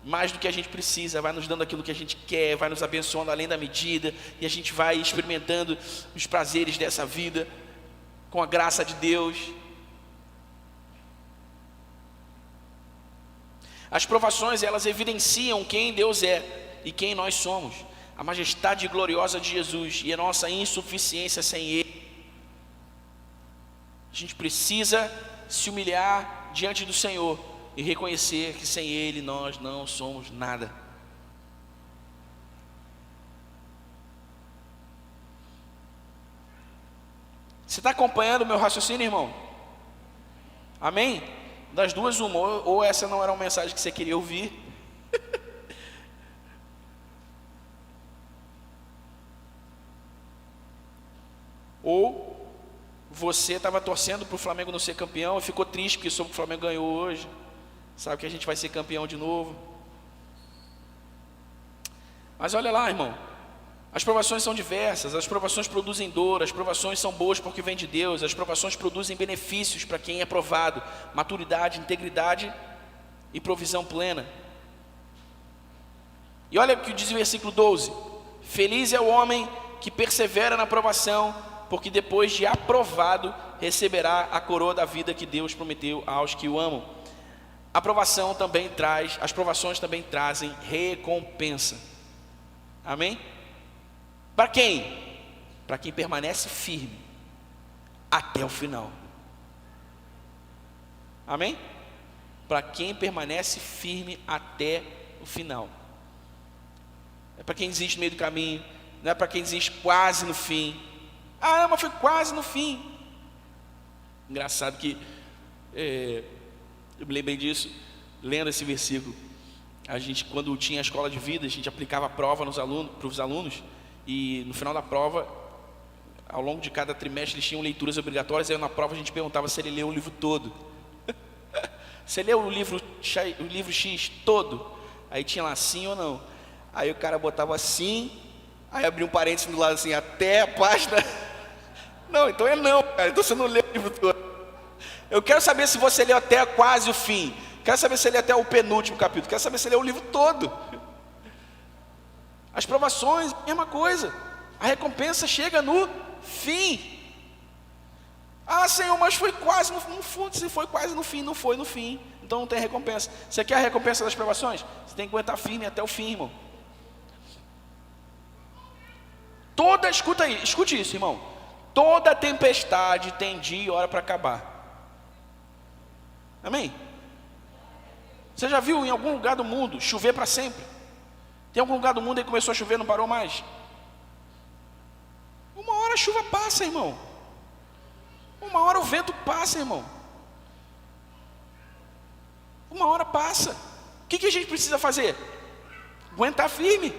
mais do que a gente precisa, vai nos dando aquilo que a gente quer, vai nos abençoando além da medida, e a gente vai experimentando os prazeres dessa vida com a graça de Deus. As provações, elas evidenciam quem Deus é e quem nós somos, a majestade gloriosa de Jesus e a nossa insuficiência sem Ele. A gente precisa se humilhar diante do Senhor e reconhecer que sem Ele nós não somos nada. Você está acompanhando o meu raciocínio, irmão? Amém? Das duas, uma, ou essa não era uma mensagem que você queria ouvir, ou você estava torcendo para o Flamengo não ser campeão e ficou triste porque soube que o Flamengo ganhou hoje, sabe que a gente vai ser campeão de novo. Mas olha lá, irmão, as provações são diversas, as provações produzem dor, as provações são boas porque vêm de Deus, as provações produzem benefícios para quem é provado: maturidade, integridade e provisão plena. E olha o que diz o versículo 12: feliz é o homem que persevera na provação, porque depois de aprovado receberá a coroa da vida que Deus prometeu aos que o amam. As provações também trazem recompensa. Amém? Para quem? Para quem permanece firme até o final. Amém? Para quem permanece firme até o final. É para quem desiste no meio do caminho, não é para quem desiste quase no fim. Ah, mas foi quase no fim. Engraçado que eu me lembrei disso lendo esse versículo. A gente, quando tinha a escola de vida, a gente aplicava a prova para os alunos, e no final da prova, ao longo de cada trimestre, eles tinham leituras obrigatórias. Aí na prova a gente perguntava se ele leu o livro todo. Você leu o livro X todo? Aí tinha lá sim ou não. Aí o cara botava sim, aí abria um parênteses do lado assim, até a página. Não, então é não, cara, então você não leu o livro todo. Eu quero saber se você leu até quase o fim. Quero saber se ele leu até o penúltimo capítulo. Quero saber se ele leu o livro todo. As provações, mesma coisa. A recompensa chega no fim. Ah, Senhor, mas foi quase no fim. Se foi quase no fim, não foi no fim. Então não tem recompensa. Você quer a recompensa das provações? Você tem que aguentar firme até o fim, irmão. Escuta aí, escute isso, irmão. Toda tempestade tem dia e hora para acabar. Amém? Você já viu em algum lugar do mundo chover para sempre? Tem algum lugar do mundo que começou a chover e não parou mais? Uma hora a chuva passa, irmão. Uma hora o vento passa, irmão. Uma hora passa. O que a gente precisa fazer? Aguentar firme.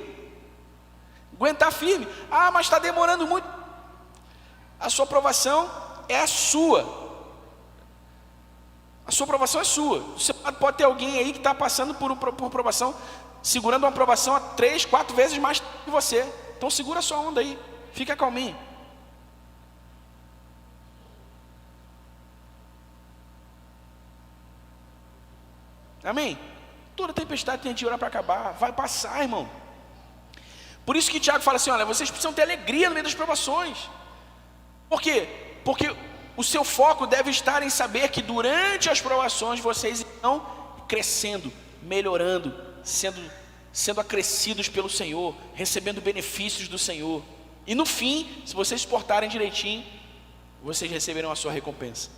Aguentar firme. Ah, mas está demorando muito. A sua aprovação é a sua. A sua aprovação é sua. Você pode ter alguém aí que está passando por aprovação, segurando uma aprovação a 3, 4 vezes mais que você. Então segura a sua onda aí. Fica calminho. Amém? Toda tempestade tem de hora para acabar. Vai passar, irmão. Por isso que Tiago fala assim, olha, vocês precisam ter alegria no meio das provações. Por quê? Porque o seu foco deve estar em saber que durante as provações vocês estão crescendo, melhorando, sendo acrescidos pelo Senhor, recebendo benefícios do Senhor. E no fim, se vocês se portarem direitinho, vocês receberão a sua recompensa.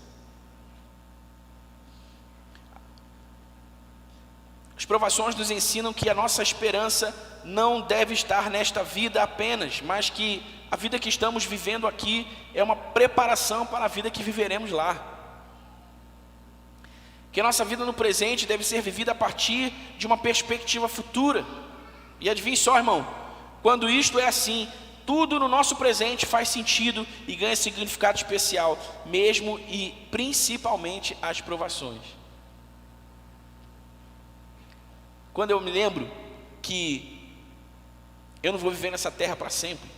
As provações nos ensinam que a nossa esperança não deve estar nesta vida apenas, mas que a vida que estamos vivendo aqui é uma preparação para a vida que viveremos lá. Que a nossa vida no presente deve ser vivida a partir de uma perspectiva futura. E adivinhe só, irmão, quando isto é assim, tudo no nosso presente faz sentido e ganha significado especial, mesmo e principalmente as provações. Quando eu me lembro que eu não vou viver nessa terra para sempre,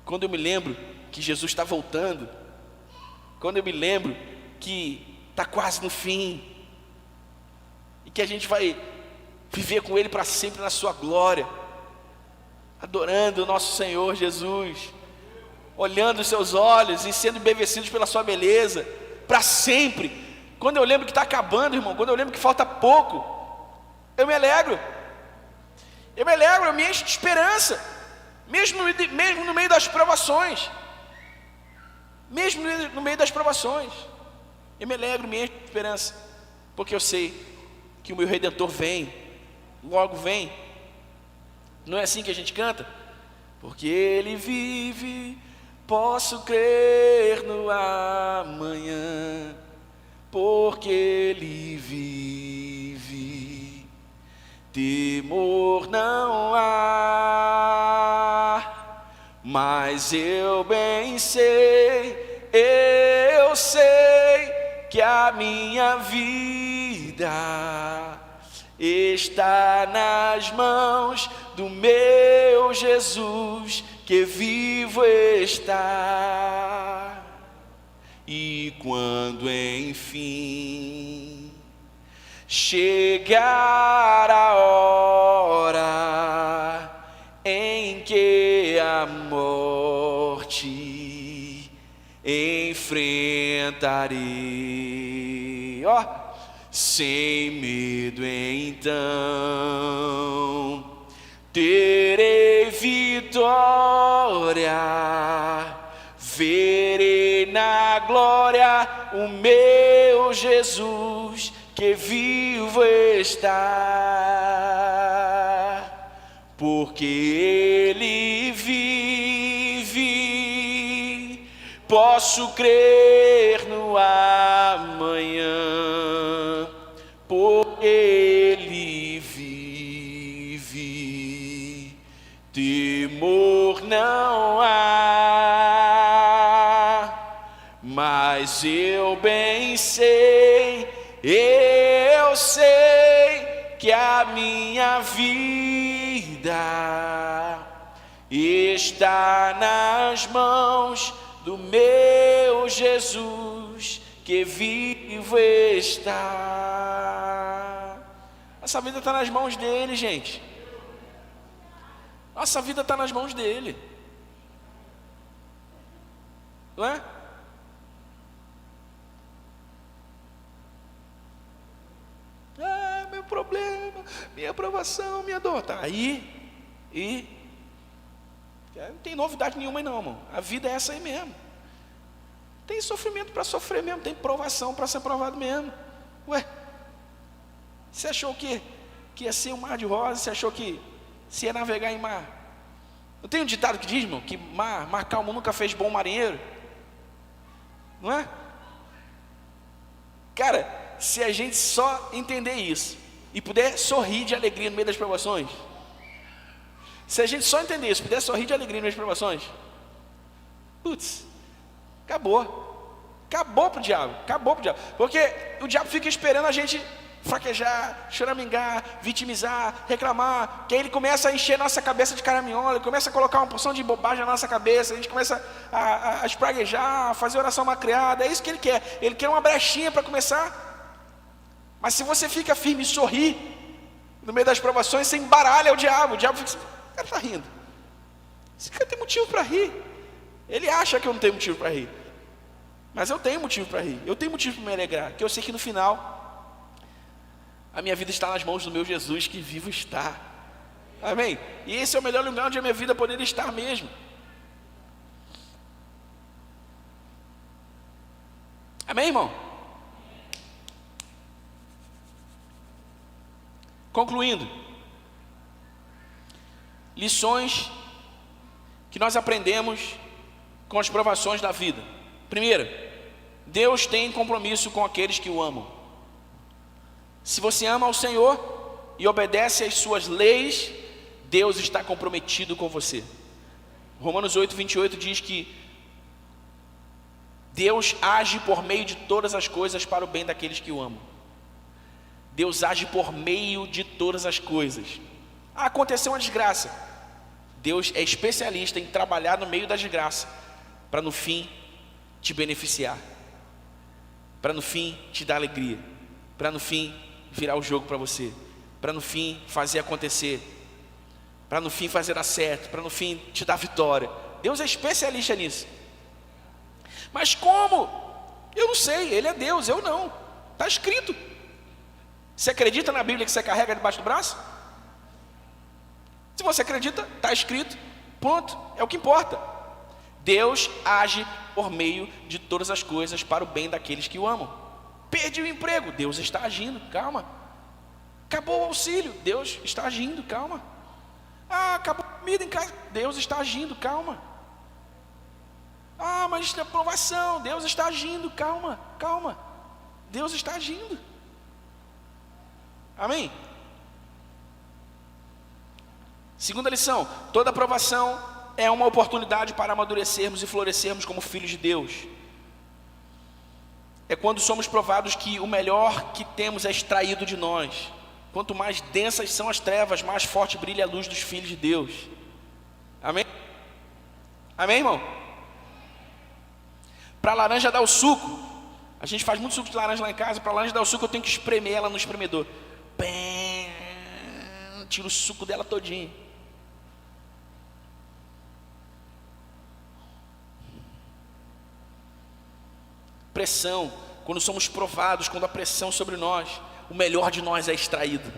quando eu me lembro que Jesus está voltando, quando eu me lembro que está quase no fim, e que a gente vai viver com Ele para sempre na sua glória, adorando o nosso Senhor Jesus, olhando os seus olhos e sendo embevecidos pela sua beleza, para sempre. Quando eu lembro que está acabando, irmão, quando eu lembro que falta pouco, eu me alegro, eu me encho de esperança, mesmo no meio das provações, eu me alegro, me encho de esperança, porque eu sei que o meu Redentor vem, logo vem. Não é assim que a gente canta? Porque Ele vive, posso crer no amanhã, porque Ele vive, temor não há, mas eu bem sei, eu sei que a minha vida está nas mãos do meu Jesus, que vivo está. E quando enfim chegar a hora em que a morte enfrentarei, sem medo então terei vitória o meu Jesus que vivo está, porque Ele vive, posso crer no amanhã, porque Ele vive, temor não há, mas eu bem sei, eu sei que a minha vida está nas mãos do meu Jesus que vivo está. Nossa vida está nas mãos dele, gente. Nossa vida está nas mãos dele, não é? Meu problema, minha aprovação, minha dor, tá aí, e não tem novidade nenhuma aí não, irmão. A vida é essa aí mesmo. Tem sofrimento para sofrer mesmo, tem provação para ser provado mesmo. Ué, você achou que ia ser um mar de rosas? Você achou que se ia navegar em mar? Não tem um ditado que diz, irmão, que mar calmo nunca fez bom marinheiro? Não é? Cara, se a gente só entender isso e puder sorrir de alegria no meio das provações, se a gente só entender isso, puder sorrir de alegria no meio das provações, putz, acabou pro diabo, porque o diabo fica esperando a gente fraquejar, choramingar, vitimizar, reclamar, que aí ele começa a encher nossa cabeça de caraminhola, ele começa a colocar uma porção de bobagem na nossa cabeça, a gente começa a espraguejar, a fazer oração malcriada. É isso que ele quer uma brechinha para começar. Mas se você fica firme e sorri no meio das provações, você embaralha o diabo fica assim, o cara está rindo, esse cara tem motivo para rir, ele acha que eu não tenho motivo para rir, mas eu tenho motivo para rir, eu tenho motivo para me alegrar, que eu sei que no final a minha vida está nas mãos do meu Jesus que vivo está. Amém? E esse é o melhor lugar onde a minha vida poderia estar mesmo. Amém, irmão? Concluindo, lições que nós aprendemos com as provações da vida. Primeira, Deus tem compromisso com aqueles que o amam. Se você ama ao Senhor e obedece às suas leis, Deus está comprometido com você. Romanos 8:28 diz que Deus age por meio de todas as coisas para o bem daqueles que o amam. Deus age por meio de todas as coisas. Aconteceu uma desgraça, Deus é especialista em trabalhar no meio da desgraça, para no fim te beneficiar, para no fim te dar alegria, para no fim virar o jogo para você, para no fim fazer acontecer, para no fim fazer dar certo, para no fim te dar vitória. Deus é especialista nisso. Mas como? Eu não sei, Ele é Deus, eu não. Está escrito. Você acredita na Bíblia que você carrega debaixo do braço? Se você acredita, está escrito, ponto, é o que importa. Deus age por meio de todas as coisas para o bem daqueles que o amam. Perdi o emprego, Deus está agindo, calma. Acabou o auxílio, Deus está agindo, calma. Acabou a comida em casa, Deus está agindo, calma. Mas tem aprovação, Deus está agindo, calma. Deus está agindo. Amém? Segunda lição, toda aprovação é uma oportunidade para amadurecermos e florescermos como filhos de Deus. É quando somos provados que o melhor que temos é extraído de nós. Quanto mais densas são as trevas, mais forte brilha a luz dos filhos de Deus. Amém? Amém, irmão? Para a laranja dar o suco, a gente faz muito suco de laranja lá em casa. Para a laranja dar o suco, eu tenho que espremer ela no espremedor. Tiro o suco dela todinho. Pressão, quando somos provados, quando há pressão sobre nós, o melhor de nós é extraído.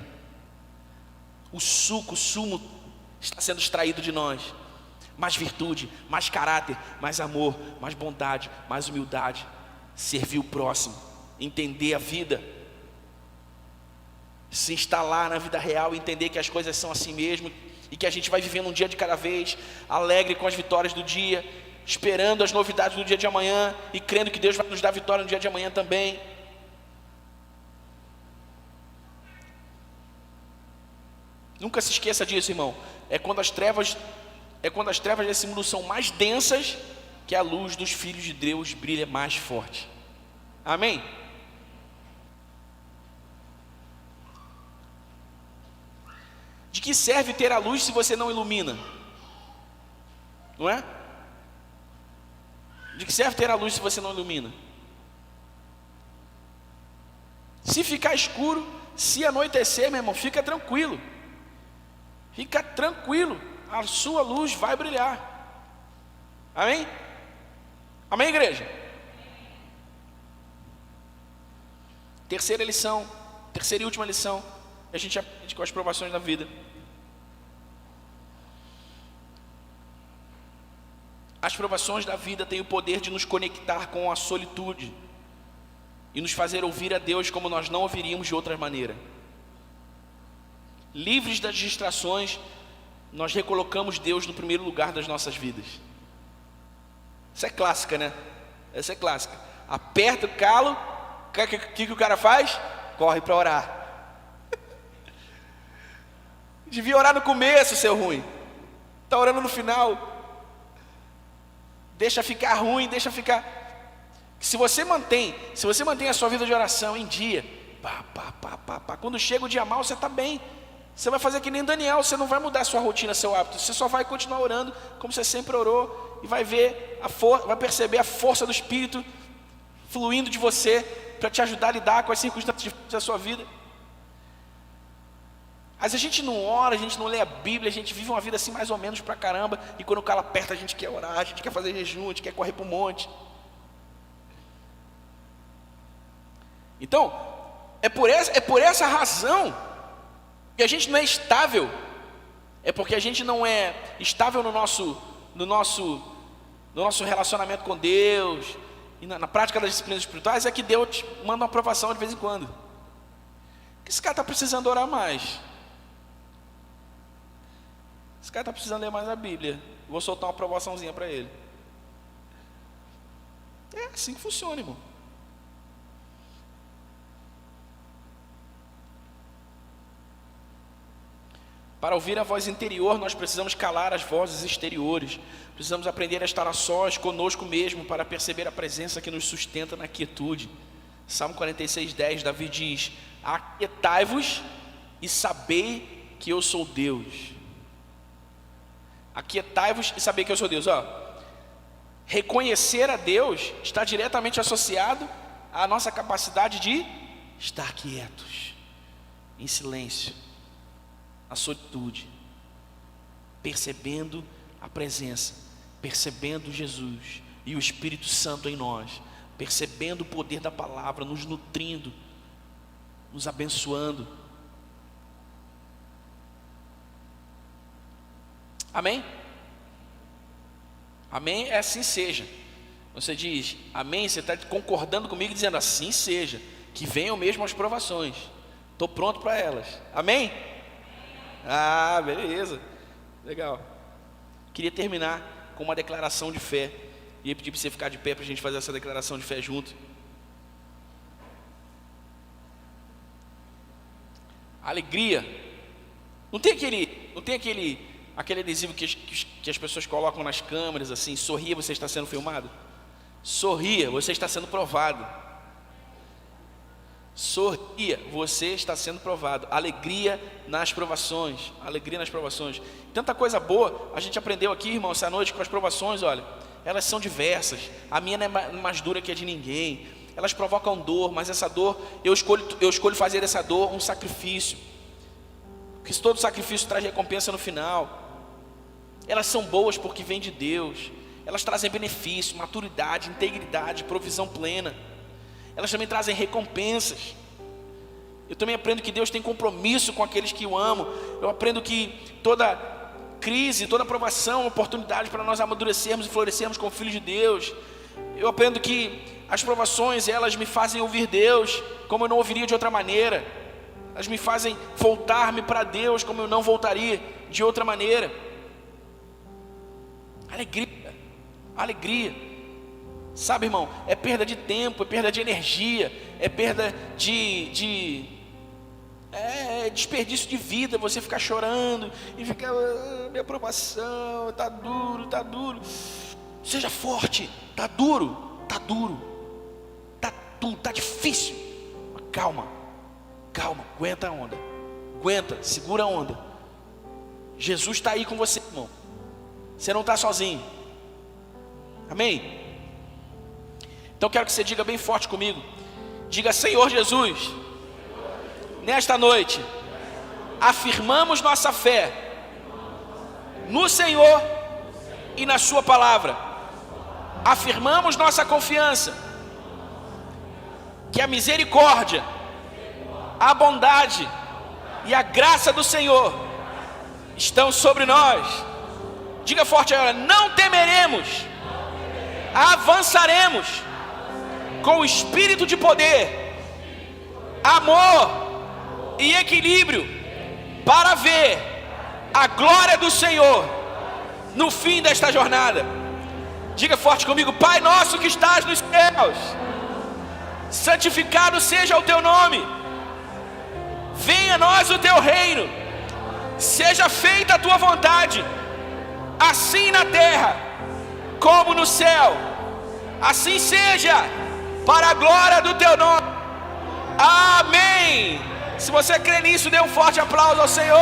O sumo está sendo extraído de nós. Mais virtude, mais caráter, mais amor, mais bondade, mais humildade, servir o próximo, entender a vida, se instalar na vida real, entender que as coisas são assim mesmo e que a gente vai vivendo um dia de cada vez, alegre com as vitórias do dia, esperando as novidades do dia de amanhã e crendo que Deus vai nos dar vitória no dia de amanhã também. Nunca se esqueça disso, irmão. É quando as trevas desse mundo são mais densas que a luz dos filhos de Deus brilha mais forte. Amém? De que serve ter a luz se você não ilumina? Não é? De que serve ter a luz se você não ilumina? Se ficar escuro, se anoitecer, meu irmão, fica tranquilo. Fica tranquilo, a sua luz vai brilhar. Amém? Amém, igreja? Terceira e última lição, a gente aprende com as provações da vida. As provações da vida têm o poder de nos conectar com a solitude e nos fazer ouvir a Deus como nós não ouviríamos de outra maneira. Livres das distrações, nós recolocamos Deus no primeiro lugar das nossas vidas. Isso é clássica, né? Essa é clássica. Aperta o calo, o que o cara faz? Corre para orar. Devia orar no começo, seu ruim. Está orando no final. Deixa ficar ruim, deixa ficar. Se você mantém a sua vida de oração em dia, quando chega o dia mal, você está bem. Você vai fazer que nem Daniel, você não vai mudar a sua rotina, seu hábito, você só vai continuar orando como você sempre orou e vai ver vai perceber a força do Espírito fluindo de você para te ajudar a lidar com as circunstâncias da sua vida. Mas a gente não ora, a gente não lê a Bíblia, a gente vive uma vida assim mais ou menos pra caramba, e quando o calo aperta a gente quer orar, a gente quer fazer jejum, a gente quer correr para o monte. Então, é por essa razão que a gente não é estável, é porque a gente não é estável no nosso relacionamento com Deus, e na prática das disciplinas espirituais, é que Deus manda uma aprovação de vez em quando. Porque esse cara está precisando orar mais, esse cara está precisando ler mais a Bíblia, vou soltar uma aprovaçãozinha para ele. É assim que funciona, irmão. Para ouvir a voz interior, nós precisamos calar as vozes exteriores. Precisamos aprender a estar a sós conosco mesmo para perceber a presença que nos sustenta na quietude. Salmo 46:10, Davi diz: aquietai-vos e sabei que eu sou Deus. Aquietai-vos e sabei que eu sou Deus. Reconhecer a Deus está diretamente associado à nossa capacidade de estar quietos, em silêncio, a solitude, percebendo a presença, percebendo Jesus e o Espírito Santo em nós, percebendo o poder da palavra, nos nutrindo, nos abençoando. Amém? Amém é assim seja. Você diz amém, você está concordando comigo dizendo assim seja, que venham mesmo as provações, estou pronto para elas. Amém? Ah, beleza, legal. Queria terminar com uma declaração de fé. Ia pedir para você ficar de pé para a gente fazer essa declaração de fé junto. Alegria. Não tem aquele adesivo que as pessoas colocam nas câmeras assim: sorria, você está sendo filmado. Sorria, você está sendo provado. Sorria, você está sendo provado. Alegria nas provações. Alegria nas provações. Tanta coisa boa a gente aprendeu aqui, irmão, essa noite com as provações. Olha, elas são diversas. A minha não é mais dura que a de ninguém. Elas provocam dor, mas essa dor, eu escolho fazer dessa dor um sacrifício, porque todo sacrifício traz recompensa no final. Elas são boas porque vêm de Deus. Elas trazem benefício, maturidade, integridade, provisão plena. Elas também trazem recompensas. Eu também aprendo que Deus tem compromisso com aqueles que o amam. Eu aprendo que toda crise, toda provação é uma oportunidade para nós amadurecermos e florescermos como filhos de Deus. Eu aprendo que as provações, elas me fazem ouvir Deus como eu não ouviria de outra maneira. Elas me fazem voltar-me para Deus como eu não voltaria de outra maneira. Alegria, alegria. Sabe, irmão, é perda de tempo, é perda de energia, é perda desperdício de vida, você ficar chorando e ficar, minha provação, tá duro, tá duro. Seja forte, tá duro, tá difícil. Mas calma, aguenta a onda, segura a onda. Jesus está aí com você, irmão. Você não está sozinho. Amém? Então quero que você diga bem forte comigo. Diga: Senhor Jesus, nesta noite afirmamos nossa fé no Senhor e na sua palavra. Afirmamos nossa confiança que a misericórdia, a bondade e a graça do Senhor estão sobre nós. Diga forte agora: não temeremos, avançaremos com o espírito de poder, amor e equilíbrio para ver a glória do Senhor no fim desta jornada. Diga forte comigo: Pai nosso que estás nos céus, santificado seja o teu nome, venha a nós o teu reino, seja feita a tua vontade, assim na terra como no céu. Assim seja, para a glória do teu nome. Amém. Se você crê nisso, dê um forte aplauso ao Senhor.